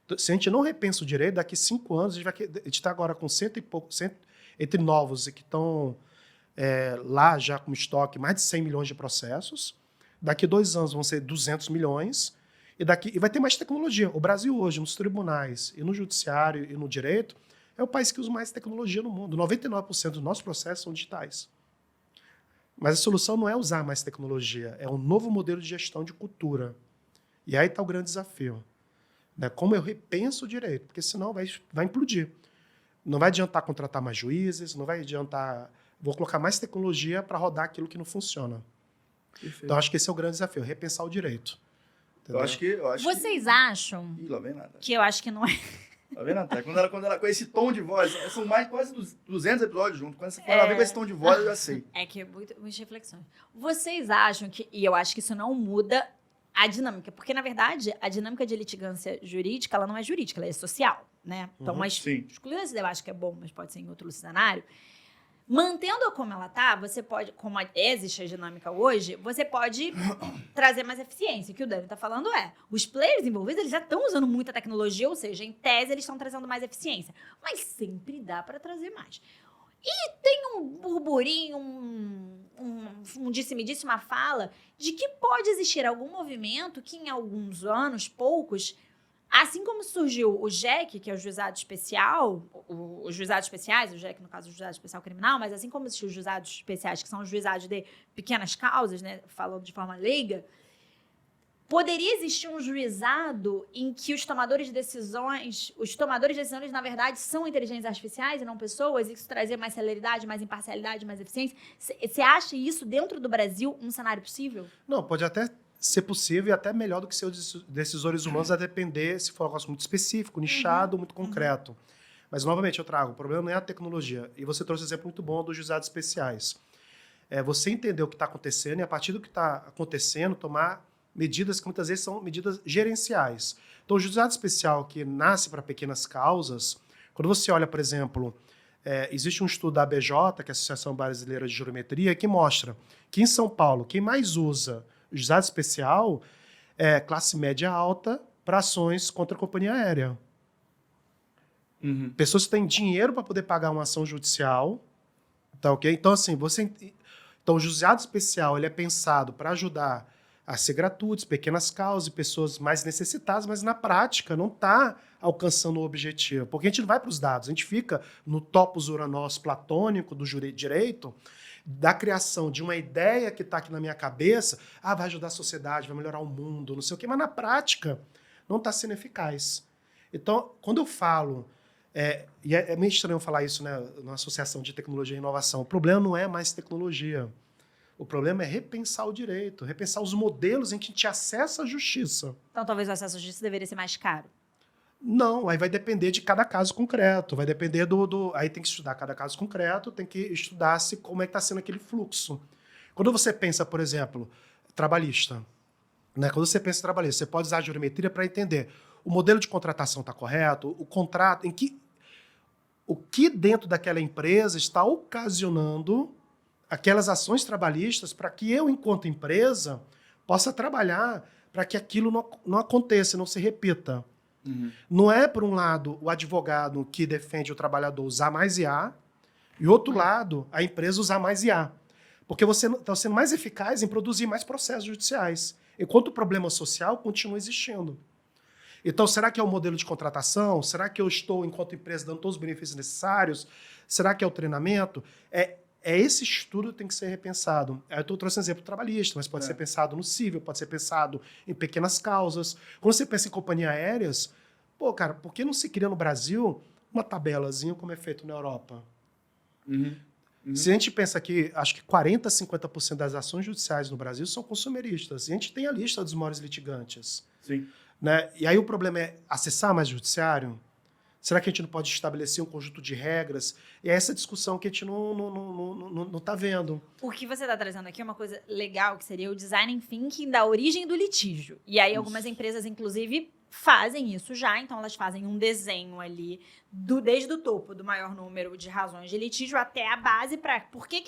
D: Então, se a gente não repensa o direito, daqui 5 anos, a gente está agora com entre novos e que estão lá já com estoque, mais de 100 milhões de processos. Daqui 2 anos vão ser 200 milhões. E vai ter mais tecnologia. O Brasil hoje, nos tribunais, e no judiciário, e no direito, é o país que usa mais tecnologia no mundo. 99% dos nossos processos são digitais. Mas a solução não é usar mais tecnologia, é um novo modelo de gestão de cultura. E aí está o grande desafio. Né? Como eu repenso o direito, porque senão vai implodir. Não vai adiantar contratar mais juízes, não vai adiantar... Vou colocar mais tecnologia para rodar aquilo que não funciona.
A: Perfeito.
D: Então, acho que esse é o grande desafio, repensar o direito.
A: Eu acho que...
C: Vocês acham
A: Ih, lá vem nada.
C: que eu acho que não é...
A: Tá vendo, Natália? Quando ela com esse tom de voz, são mais quase 200 episódios juntos. Quando você fala, ela vem com esse tom de voz, eu já sei.
C: É que é muitas reflexões. Vocês acham que... E eu acho que isso não muda a dinâmica. Porque, na verdade, a dinâmica de litigância jurídica, ela não é jurídica, ela é social, né? Então, mas
A: sim.
C: excluindo eu acho que é bom, mas pode ser em outro cenário. Mantendo-a como ela tá, você pode, como existe a dinâmica hoje, você pode trazer mais eficiência. O que o Dani tá falando os players envolvidos, eles já estão usando muita tecnologia, ou seja, em tese, eles estão trazendo mais eficiência. Mas sempre dá para trazer mais. E tem um burburinho, um disse-me-disse, uma fala, de que pode existir algum movimento que em alguns anos, poucos... Assim como surgiu o JEC, que é o Juizado Especial, os Juizados Especiais, o JEC, no caso, o Juizado Especial Criminal, mas assim como existiam os Juizados Especiais, que são os juizados de pequenas causas, né, falando de forma leiga, poderia existir um juizado em que os tomadores de decisões, na verdade, são inteligências artificiais e não pessoas, e isso trazer mais celeridade, mais imparcialidade, mais eficiência. Você acha isso, dentro do Brasil, um cenário possível?
D: Não, pode até ser possível e até melhor do que ser os decisores humanos, a depender se for um negócio muito específico, nichado, muito concreto. Mas, novamente, eu trago, o problema não é a tecnologia. E você trouxe um exemplo muito bom dos juizados especiais. Você entender o que está acontecendo e, a partir do que está acontecendo, tomar medidas que muitas vezes são medidas gerenciais. Então, o juizado especial que nasce para pequenas causas, quando você olha, por exemplo, existe um estudo da ABJ, que é a Associação Brasileira de Jurimetria, que mostra que em São Paulo, quem mais usa o juizado especial é classe média alta para ações contra a companhia aérea. Pessoas que têm dinheiro para poder pagar uma ação judicial. Tá, ok? Então, assim, então, o juizado especial ele é pensado para ajudar a ser gratuitos, pequenas causas e pessoas mais necessitadas, mas na prática não está alcançando o objetivo. Porque a gente não vai para os dados, a gente fica no topos uranós platônico do direito, da criação de uma ideia que está aqui na minha cabeça, vai ajudar a sociedade, vai melhorar o mundo, não sei o quê, mas na prática não está sendo eficaz. Então, quando eu falo, e é meio estranho eu falar isso, né, na Associação de Tecnologia e Inovação, o problema não é mais tecnologia, o problema é repensar o direito, repensar os modelos em que a gente acessa a justiça.
C: Então, talvez o acesso à justiça deveria ser mais caro.
D: Não, aí vai depender de cada caso concreto, vai depender aí tem que estudar cada caso concreto, tem que estudar como é que está sendo aquele fluxo. Quando você pensa, por exemplo, trabalhista, né? Quando você pensa em trabalhista, você pode usar a jurimetria para entender o modelo de contratação está correto, o contrato, o que dentro daquela empresa está ocasionando aquelas ações trabalhistas para que eu, enquanto empresa, possa trabalhar para que aquilo não aconteça, não se repita. Não é, por um lado, o advogado que defende o trabalhador usar mais IA, e, outro lado, a empresa usar mais IA. Porque você está sendo mais eficaz em produzir mais processos judiciais, enquanto o problema social continua existindo. Então, será que é o modelo de contratação? Será que eu estou, enquanto empresa, dando todos os benefícios necessários? Será que é o treinamento? Esse estudo que tem que ser repensado. Eu estou trazendo exemplo trabalhista, mas pode ser pensado no civil, pode ser pensado em pequenas causas. Quando você pensa em companhias aéreas, cara, por que não se cria no Brasil uma tabelazinha como é feito na Europa? Se a gente pensa que, acho que 40%, 50% das ações judiciais no Brasil são consumeristas. E a gente tem a lista dos maiores litigantes.
A: Sim.
D: Né? E aí o problema é acessar mais judiciário? Será que a gente não pode estabelecer um conjunto de regras? E é essa discussão que a gente não está vendo.
C: O que você está trazendo aqui é uma coisa legal, que seria o design thinking da origem do litígio. E aí algumas empresas, inclusive, fazem isso já. Então, elas fazem um desenho ali, desde o topo do maior número de razões de litígio até a base para... Por que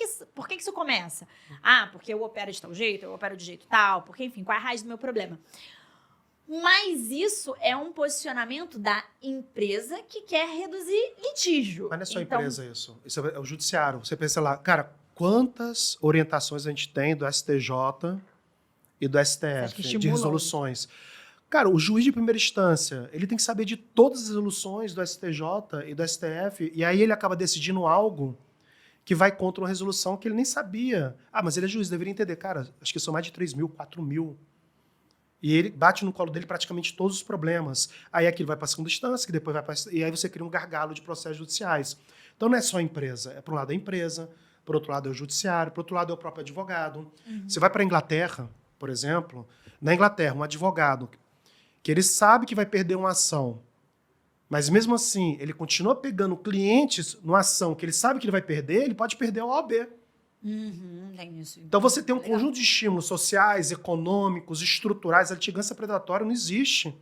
C: isso começa? Ah, porque eu opero de tal jeito, eu opero de jeito tal, porque, enfim, qual é a raiz do meu problema? Mas isso é um posicionamento da empresa que quer reduzir litígio.
D: Mas não é só a empresa isso. Isso é o judiciário. Você pensa lá, cara, quantas orientações a gente tem do STJ e do STF de resoluções? Cara, o juiz de primeira instância, ele tem que saber de todas as resoluções do STJ e do STF, e aí ele acaba decidindo algo que vai contra uma resolução que ele nem sabia. Ah, mas ele é juiz, deveria entender. Cara, acho que são mais de 3 mil, 4 mil. E ele bate no colo dele praticamente todos os problemas. Aí aquilo vai para a segunda instância, que depois vai para... E aí você cria um gargalo de processos judiciais. Então não é só a empresa. Por um lado é a empresa, por outro lado é o judiciário, por outro lado é o próprio advogado. Você vai para a Inglaterra, por exemplo. Na Inglaterra, um advogado que ele sabe que vai perder uma ação, mas mesmo assim ele continua pegando clientes numa ação que ele sabe que ele vai perder, ele pode perder a OAB.
C: Tem isso.
D: Então você tem um conjunto de estímulos sociais, econômicos, estruturais. A litigância predatória não existe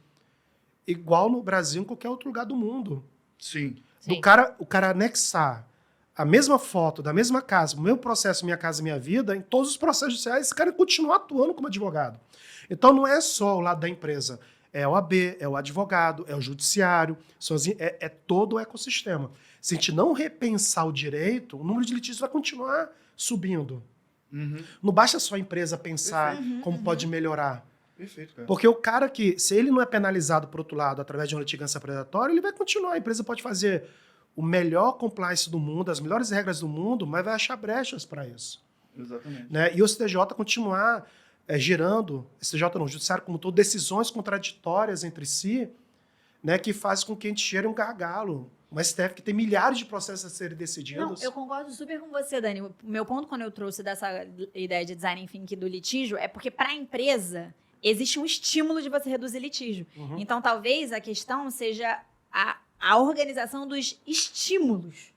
D: igual no Brasil, em qualquer outro lugar do mundo.
A: Sim.
D: O cara anexar a mesma foto da mesma casa, o mesmo processo Minha Casa Minha Vida, em todos os processos judiciais, esse cara continua atuando como advogado. Então não é só o lado da empresa, é o AB, é o advogado, é o judiciário, é todo o ecossistema. Se a gente não repensar o direito, o número de litígios vai continuar subindo. Não basta só a empresa pensar como pode melhorar.
A: Perfeito, cara.
D: Porque o cara que, se ele não é penalizado, por outro lado, através de uma litigância predatória, ele vai continuar. A empresa pode fazer o melhor compliance do mundo, as melhores regras do mundo, mas vai achar brechas para isso.
A: Exatamente.
D: Né? E o STJ continuar gerando, STJ não, o judiciário como todo, decisões contraditórias entre si, né, que faz com que a gente gere um gargalo. Uma STF que tem milhares de processos a serem decididos.
C: Não, eu concordo super com você, Dani. O meu ponto, quando eu trouxe dessa ideia de design thinking do litígio, é porque para a empresa existe um estímulo de você reduzir litígio. Então, talvez a questão seja a organização dos estímulos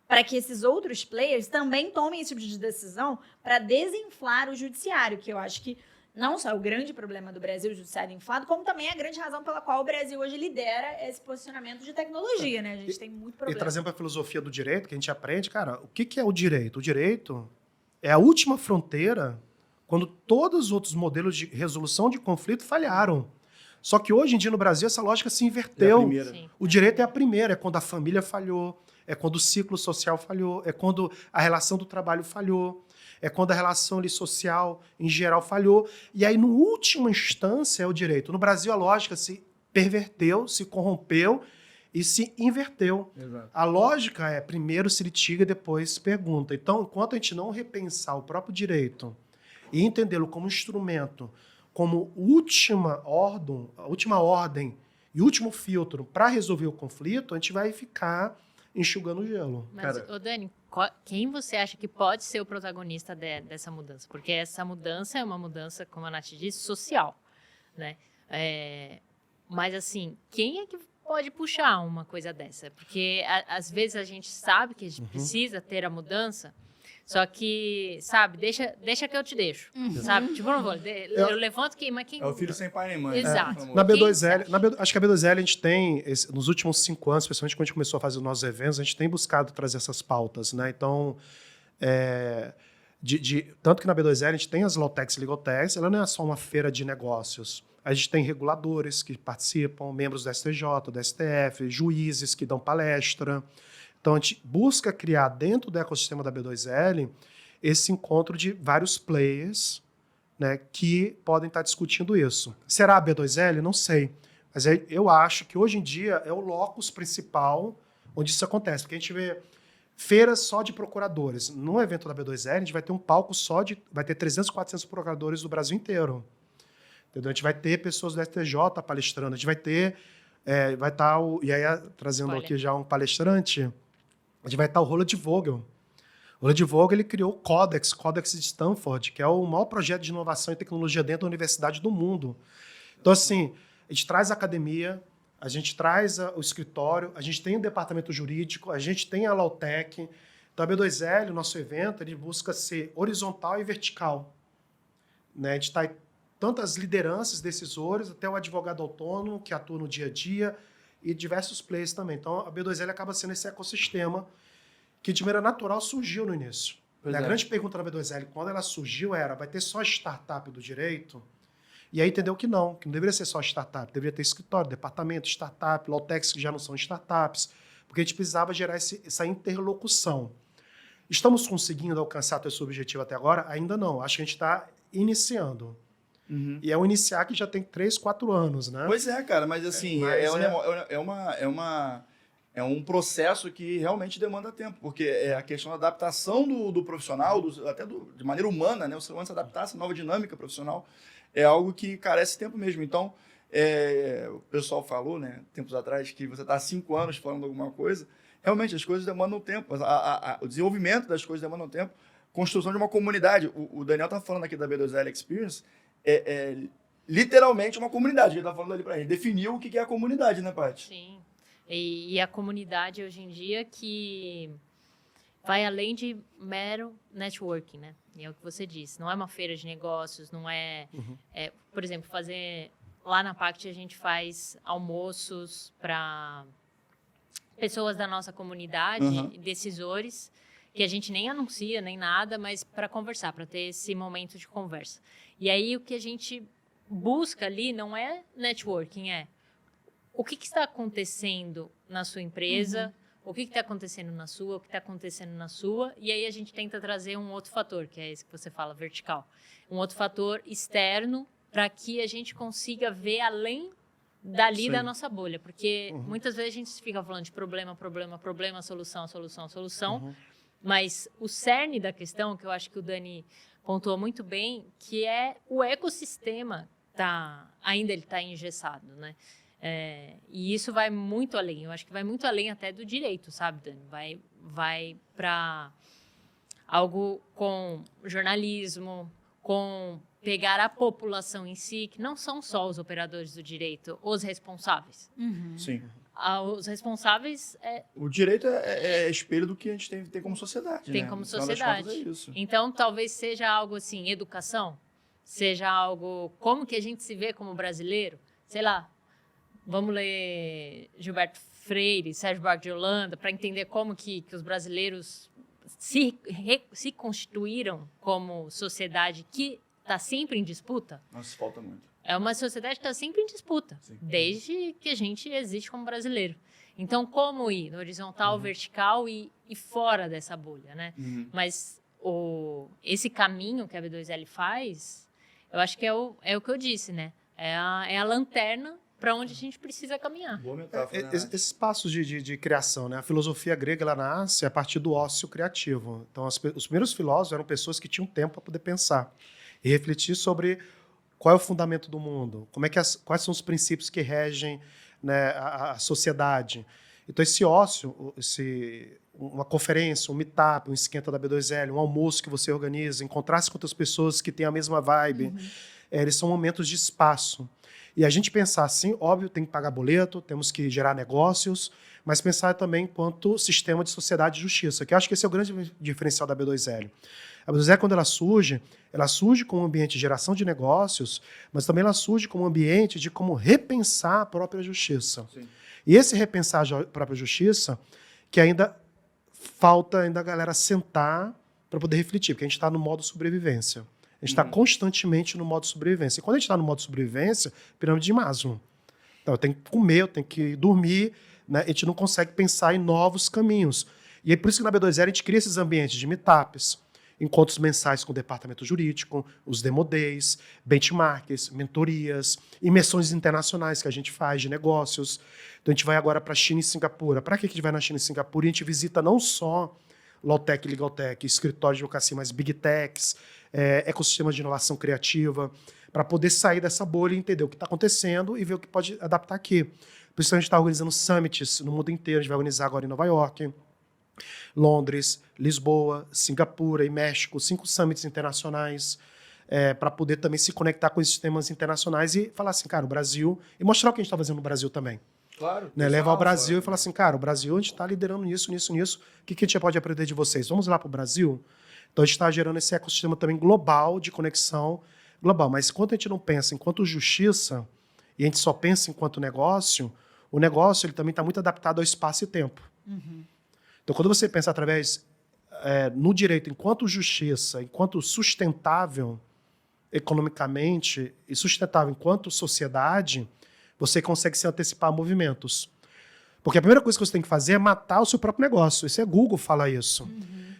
C: para que esses outros players também tomem esse tipo de decisão para desinflar o judiciário, que eu acho que não só é o grande problema do Brasil, o judiciário inflado, como também é a grande razão pela qual o Brasil hoje lidera esse posicionamento de tecnologia, né? A gente tem muito problema.
D: E trazendo para a filosofia do direito, que a gente aprende, cara, o que é o direito? O direito é a última fronteira quando todos os outros modelos de resolução de conflito falharam. Só que hoje em dia no Brasil essa lógica se inverteu. O direito é a primeira, é quando a família falhou, é quando o ciclo social falhou, é quando a relação do trabalho falhou, é quando a relação ali, social em geral falhou. E aí, no última instância, é o direito. No Brasil, a lógica se perverteu, se corrompeu e se inverteu.
A: Exato.
D: A lógica é primeiro se litiga e depois se pergunta. Então, enquanto a gente não repensar o próprio direito e entendê-lo como instrumento, como última ordem e último filtro para resolver o conflito, a gente vai ficar enxugando o gelo.
B: Mas, ô Dani, quem você acha que pode ser o protagonista dessa mudança? Porque essa mudança é uma mudança, como a Nath disse, social, né? Mas, assim, quem é que pode puxar uma coisa dessa? Porque, às vezes, a gente sabe que a gente precisa ter a mudança, só que, sabe, deixa que eu te deixo, sabe? Tipo, não vou, eu levanto mas quem...
A: É o filho sem pai nem mãe.
B: Exato.
A: Né?
D: Na B2L, acho que a B2L a gente tem, nos últimos 5 anos, especialmente quando a gente começou a fazer os nossos eventos, a gente tem buscado trazer essas pautas, né? Então, tanto que na B2L a gente tem as Lawtechs e Legaltechs, ela não é só uma feira de negócios. A gente tem reguladores que participam, membros do STJ, do STF, juízes que dão palestra. Então, a gente busca criar dentro do ecossistema da B2L esse encontro de vários players, né, que podem estar discutindo isso. Será a B2L? Não sei. Mas eu acho que hoje em dia é o locus principal onde isso acontece. Porque a gente vê feiras só de procuradores. No evento da B2L, a gente vai ter um palco vai ter 300, 400 procuradores do Brasil inteiro. Entendeu? A gente vai ter pessoas do STJ palestrando. A gente vai ter... vai estar e aí, trazendo aqui já um palestrante... A gente vai estar o Roland Vogel. O Roland Vogel ele criou o Codex de Stanford, que é o maior projeto de inovação e tecnologia dentro da universidade do mundo. Então, assim, a gente traz a academia, a gente traz o escritório, a gente tem o departamento jurídico, a gente tem a Lautec. Então, a B2L, o nosso evento, ele busca ser horizontal e vertical. Né? A gente está tanto as lideranças, decisores, até o advogado autônomo, que atua no dia a dia, e diversos players também. Então, a B2L acaba sendo esse ecossistema que, de maneira natural, surgiu no início. A grande pergunta da B2L, quando ela surgiu, era, vai ter só startup do direito? E aí entendeu que não deveria ser só startup, deveria ter escritório, departamento, startup, Lautex, que já não são startups, porque a gente precisava gerar essa interlocução. Estamos conseguindo alcançar esse objetivo até agora? Ainda não. Acho que a gente está iniciando. E é um iniciar que já tem 3, 4 anos, né?
A: Pois é, cara, mas assim, é um processo que realmente demanda tempo, porque é a questão da adaptação do profissional, de maneira humana, né? O ser humano se adaptar a essa nova dinâmica profissional é algo que carece tempo mesmo. Então, o pessoal falou, né, tempos atrás, que você está há 5 anos falando alguma coisa. Realmente, as coisas demandam tempo. O desenvolvimento das coisas demandam tempo. Construção de uma comunidade. O Daniel está falando aqui da B2L Experience, literalmente uma comunidade. Ele está falando ali para gente. Definiu o que é a comunidade, né, Paty?
B: Sim. E a comunidade hoje em dia que vai além de mero networking, né? E é o que você disse. Não é uma feira de negócios, não é... por exemplo, lá na Pact a gente faz almoços para pessoas da nossa comunidade, decisores, que a gente nem anuncia, nem nada, mas para conversar, para ter esse momento de conversa. E aí o que a gente busca ali não é networking, o que está acontecendo na sua empresa, o que está acontecendo na sua, o que está acontecendo na sua, e aí a gente tenta trazer um outro fator, que é esse que você fala, vertical. Um outro fator externo para que a gente consiga ver além dali da nossa bolha, porque muitas vezes a gente fica falando de problema, solução, mas o cerne da questão, que eu acho que o Dani pontuou muito bem, que é o ecossistema ainda ele está engessado, né? E isso vai muito além, eu acho que vai muito além até do direito, sabe, Dani? Vai para algo com jornalismo, com pegar a população em si, que não são só os operadores do direito, os responsáveis.
A: Sim.
B: Os responsáveis...
A: O direito é espelho do que a gente tem como sociedade,
B: Tem
A: né?
B: como
A: No final das
B: sociedade.
A: contas, é isso.
B: Então, talvez seja algo assim, educação, seja algo... Como que a gente se vê como brasileiro? Sei lá, vamos ler Gilberto Freire, Sérgio Buarque de Holanda, para entender como que os brasileiros se constituíram como sociedade que está sempre em disputa.
A: Nossa, falta muito.
B: É uma sociedade que está sempre em disputa, desde que a gente existe como brasileiro. Então, como ir no horizontal, vertical e fora dessa bolha, né? Mas esse caminho que a B2L faz, eu acho que é o que eu disse, né? É a lanterna para onde a gente precisa caminhar.
A: Boa metáfora, né?
D: Esses passos de criação, né? A filosofia grega ela nasce a partir do ócio criativo. Então, os primeiros filósofos eram pessoas que tinham tempo para poder pensar e refletir sobre qual é o fundamento do mundo, quais são os princípios que regem, né, a sociedade. Então, esse ócio, uma conferência, um meetup, um esquenta da B2L, um almoço que você organiza, encontrar-se com outras pessoas que têm a mesma vibe, eles são momentos de espaço. E a gente pensar assim, óbvio, tem que pagar boleto, temos que gerar negócios, mas pensar também enquanto sistema de sociedade e justiça, que eu acho que esse é o grande diferencial da B2L. A B2L, quando ela surge como um ambiente de geração de negócios, mas também ela surge como um ambiente de como repensar a própria justiça.
A: Sim.
D: E esse repensar a própria justiça, que ainda falta a galera sentar para poder refletir, porque a gente está no modo sobrevivência. A gente está constantemente no modo sobrevivência. E quando a gente está no modo sobrevivência, pirâmide de Maslow. Então, eu tenho que comer, eu tenho que dormir, né? A gente não consegue pensar em novos caminhos. E é por isso que na B2L a gente cria esses ambientes de meetups, encontros mensais com o departamento jurídico, os demo days, benchmarks, mentorias, imersões internacionais que a gente faz de negócios. Então, a gente vai agora para a China e Singapura. Para que a gente vai na China e Singapura? E a gente visita não só Lautec e Legaltech, escritórios de advocacia, mas Big Techs, ecossistemas de inovação criativa, para poder sair dessa bolha e entender o que está acontecendo e ver o que pode adaptar aqui. Por isso a gente está organizando summits no mundo inteiro. A gente vai organizar agora em Nova York, Londres, Lisboa, Singapura e México, 5 summits internacionais, para poder também se conectar com esses sistemas internacionais e falar assim, cara, o Brasil, e mostrar o que a gente está fazendo no Brasil também.
A: Claro.
D: Né? Leva ao Brasil
A: claro.
D: e fala assim, cara, o Brasil a gente está liderando nisso. O que a gente pode aprender de vocês? Vamos lá para o Brasil? Então a gente está gerando esse ecossistema também global, de conexão global. Mas enquanto a gente não pensa enquanto justiça, e a gente só pensa enquanto negócio, o negócio ele também está muito adaptado ao espaço e tempo. Então quando você pensa através no direito enquanto justiça, enquanto sustentável economicamente e sustentável enquanto sociedade, você consegue se antecipar a movimentos. Porque a primeira coisa que você tem que fazer é matar o seu próprio negócio. Isso é Google fala isso.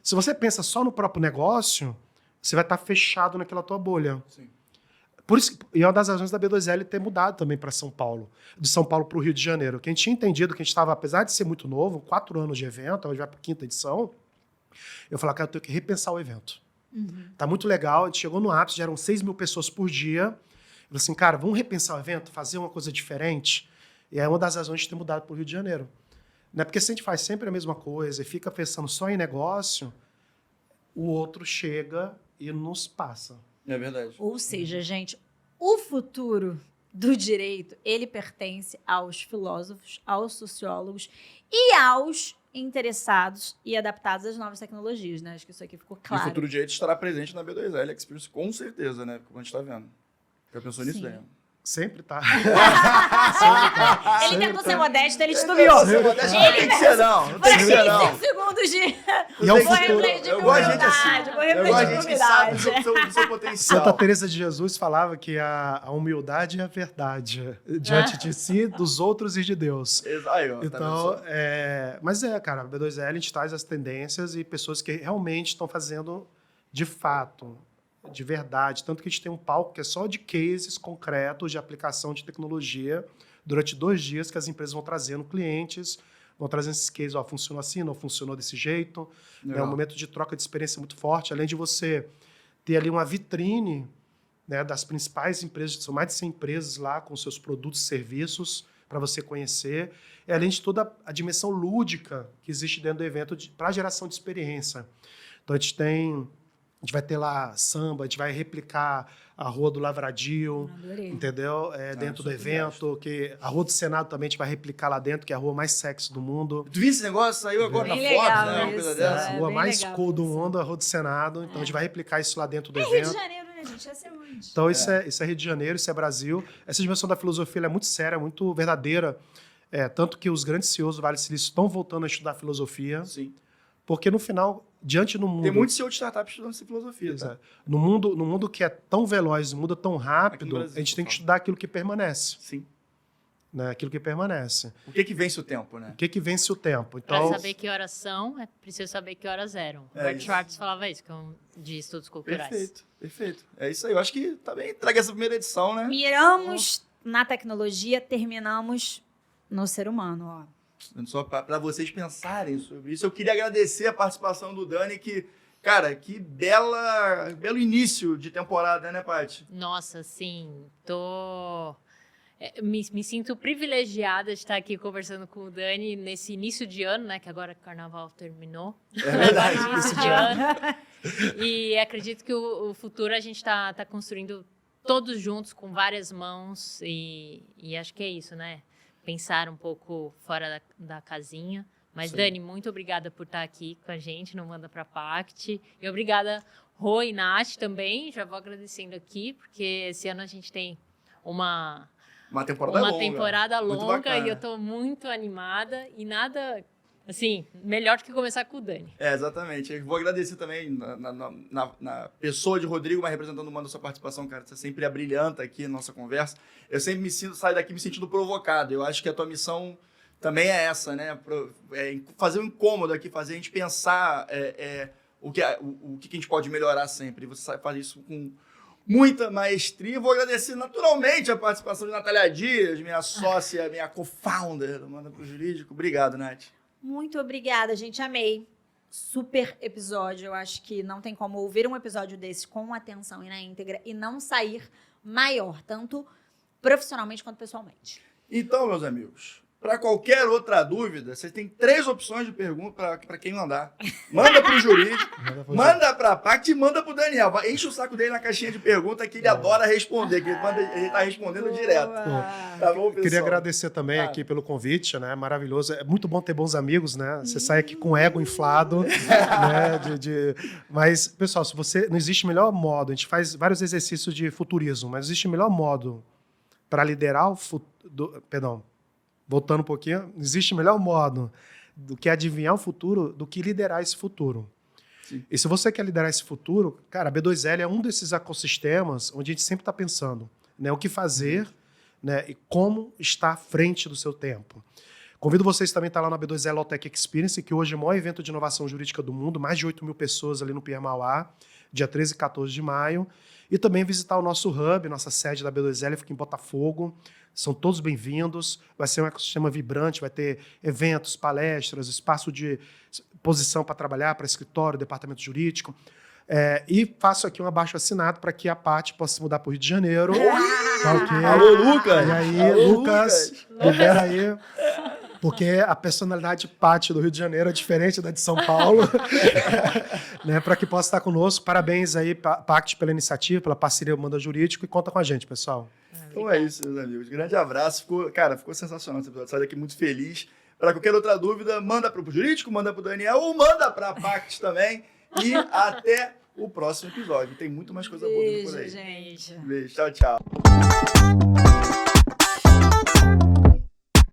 D: Se você pensa só no próprio negócio, você vai estar fechado naquela tua bolha.
A: Sim.
D: Por isso, e é uma das razões da B2L ter mudado também para São Paulo, de São Paulo para o Rio de Janeiro. Que a gente tinha entendido que a gente estava, apesar de ser muito novo, 4 anos de evento, hoje vai para a 5ª edição, eu falei, cara, eu tenho que repensar o evento. Tá muito legal, a gente chegou no ápice, já eram 6 mil pessoas por dia. Eu falei assim, cara, vamos repensar o evento, fazer uma coisa diferente. E é uma das razões de ter mudado para o Rio de Janeiro. Não é porque se a gente faz sempre a mesma coisa e fica pensando só em negócio, o outro chega e nos passa.
A: É verdade.
C: Ou seja, gente, o futuro do direito, ele pertence aos filósofos, aos sociólogos e aos interessados e adaptados às novas tecnologias, né? Acho que isso aqui ficou
A: E o
C: claro.
A: futuro direito estará presente na B2L Experience, com certeza, né? Como a gente está vendo. Já pensou nisso,
C: Sim.
A: Daniel?
D: Sempre tá.
C: Ele tentou ser modesto, ele titubeou.
A: Tem que ser, não. Não tem que ser, não.
C: 15 segundos de...
D: E é o
C: Vou
D: futuro.
C: refletir
A: Eu
C: com
A: gosto de gente assim.
C: humildade, vou
A: Eu
C: refletir
A: gosto de
C: com
A: gente que sabe
C: humildade.
A: do seu potencial.
D: Santa Teresa de Jesus falava que a humildade é a verdade diante de si, dos outros e de Deus.
A: Aí, ó, tá
D: Então,
A: vendo só?
D: mas cara, a B2L a gente traz as tendências e pessoas que realmente estão fazendo de fato, de verdade. Tanto que a gente tem um palco que é só de cases concretos de aplicação de tecnologia durante 2 dias que as empresas vão trazendo clientes, vão trazendo esses cases, ó, funcionou assim, não funcionou desse jeito. É um momento de troca de experiência muito forte, além de você ter ali uma vitrine, né, das principais empresas, são mais de 100 empresas lá com seus produtos e serviços para você conhecer, e além de toda a dimensão lúdica que existe dentro do evento para geração de experiência. Então, a gente vai ter lá samba, a gente vai replicar a Rua do Lavradio,
C: Adorei.
D: entendeu? Dentro do evento, que a Rua do Senado também a gente vai replicar lá dentro, que é a rua mais sexy do mundo.
A: Tu viu esse negócio? Saiu agora na
C: Bem
A: Forbes,
C: legal
A: né? Uma
C: isso,
A: coisa dessa.
D: A
C: É
D: rua
C: bem
D: mais
C: legal
D: cool do
C: isso.
D: mundo, a Rua do Senado. Então, a gente vai replicar isso lá dentro do
C: Rio de
D: evento.
C: Janeiro, né, gente? Ia ser onde?
D: Então, isso é Rio de Janeiro, isso é Brasil. Essa dimensão da filosofia ela é muito séria, muito verdadeira. Tanto que os grandes CEOs do Vale do Silício estão voltando a estudar filosofia,
A: Sim.
D: porque no final, diante do mundo...
A: Tem muito CEO de startup estudando essa filosofia, tá?
D: Exato. No mundo que é tão veloz, muda tão
A: Aqui
D: rápido,
A: no Brasil,
D: a gente tem que
A: fala.
D: estudar aquilo que permanece.
A: Sim.
D: Né? Aquilo que permanece.
A: O que vence o tempo, né?
D: O que vence o tempo?
B: Para
D: Então,
B: saber que horas são, é preciso saber que horas eram.
A: É
B: Bert
A: isso.
B: Schwartz falava isso, que é um de estudos culturais.
A: Perfeito, perfeito. É isso aí. Eu acho que tá bem entregue essa primeira edição, né?
C: Miramos na tecnologia, terminamos no ser humano, ó.
A: Só para vocês pensarem sobre isso. Eu queria agradecer a participação do Dani, que, cara, que belo início de temporada, né, Paty?
B: Nossa, sim, me sinto privilegiada de estar aqui conversando com o Dani nesse início de ano, né? Que agora o carnaval terminou.
A: É verdade.
B: Início de ano. E acredito que o futuro a gente está construindo todos juntos, com várias mãos. E acho que é isso, né? Pensar um pouco fora da casinha. Mas,
A: Sim.
B: Dani, muito obrigada por estar aqui com a gente no Manda Pra Pact. E obrigada, Rô e Nath, também. Já vou agradecendo aqui, porque esse ano a gente tem uma temporada
A: Muito
B: longa
A: bacana.
B: e eu tô muito animada. E nada, assim, melhor do que começar com o Dani.
A: Exatamente. Eu vou agradecer também na pessoa de Rodrigo, mas representando o Manda, a sua participação, cara. Você sempre abrilhanta aqui na nossa conversa. Eu sempre saio daqui me sentindo provocado. Eu acho que a tua missão também é essa, né? Fazer um incômodo aqui, fazer a gente pensar o que a gente pode melhorar sempre. E você faz isso com muita maestria. Vou agradecer naturalmente a participação de Natália Dias, minha sócia, minha co-founder do Manda Pro Jurídico. Obrigado, Nath.
C: Muito obrigada, gente. Amei. Super episódio. Eu acho que não tem como ouvir um episódio desse com atenção e na íntegra e não sair maior, tanto profissionalmente quanto pessoalmente.
A: Então, meus amigos, Para qualquer outra dúvida, vocês têm 3 opções de pergunta para quem mandar. Manda para o jurídico, manda para a Pact e manda para o Daniel. Enche o saco dele na caixinha de pergunta que ele adora responder, que ele está respondendo direto. Tá bom, pessoal?
D: Queria agradecer também aqui pelo convite, né? Maravilhoso. É muito bom ter bons amigos, né? Você sai aqui com o ego inflado, né? Mas, pessoal, se você não existe melhor modo, a gente faz vários exercícios de futurismo, mas existe melhor modo para liderar o futuro. Perdão. Voltando um pouquinho, não existe melhor modo do que adivinhar o futuro do que liderar esse futuro.
A: Sim.
D: E se você quer liderar esse futuro, cara, a B2L é um desses ecossistemas onde a gente sempre está pensando, né, o que fazer, né, e como estar à frente do seu tempo. Convido vocês também a estar lá na B2L Alltech Experience, que hoje é o maior evento de inovação jurídica do mundo, mais de 8 mil pessoas ali no Pier Mauá, dia 13 e 14 de maio. E também visitar o nosso hub, nossa sede da B2L, fica em Botafogo. São todos bem-vindos, vai ser um ecossistema vibrante, vai ter eventos, palestras, espaço de posição para trabalhar, para escritório, departamento jurídico. E faço aqui um abaixo-assinado para que a Paty possa se mudar para o Rio de Janeiro. Tá, okay?
A: Alô, Lucas!
D: E aí,
A: Alô,
D: Lucas, libera aí. Porque a personalidade Paty do Rio de Janeiro é diferente da de São Paulo. Né, para que possa estar conosco. Parabéns aí, Pact, pela iniciativa, pela parceria Manda Jurídico, e conta com a gente, pessoal.
A: Então é isso, meus amigos. Grande abraço. Ficou sensacional esse episódio. Sai daqui muito feliz. Para qualquer outra dúvida, manda para o jurídico, manda para o Daniel ou manda para a Pact também. E até o próximo episódio. Tem muito mais coisa boa por aí.
C: Gente.
A: Beijo. Tchau, tchau.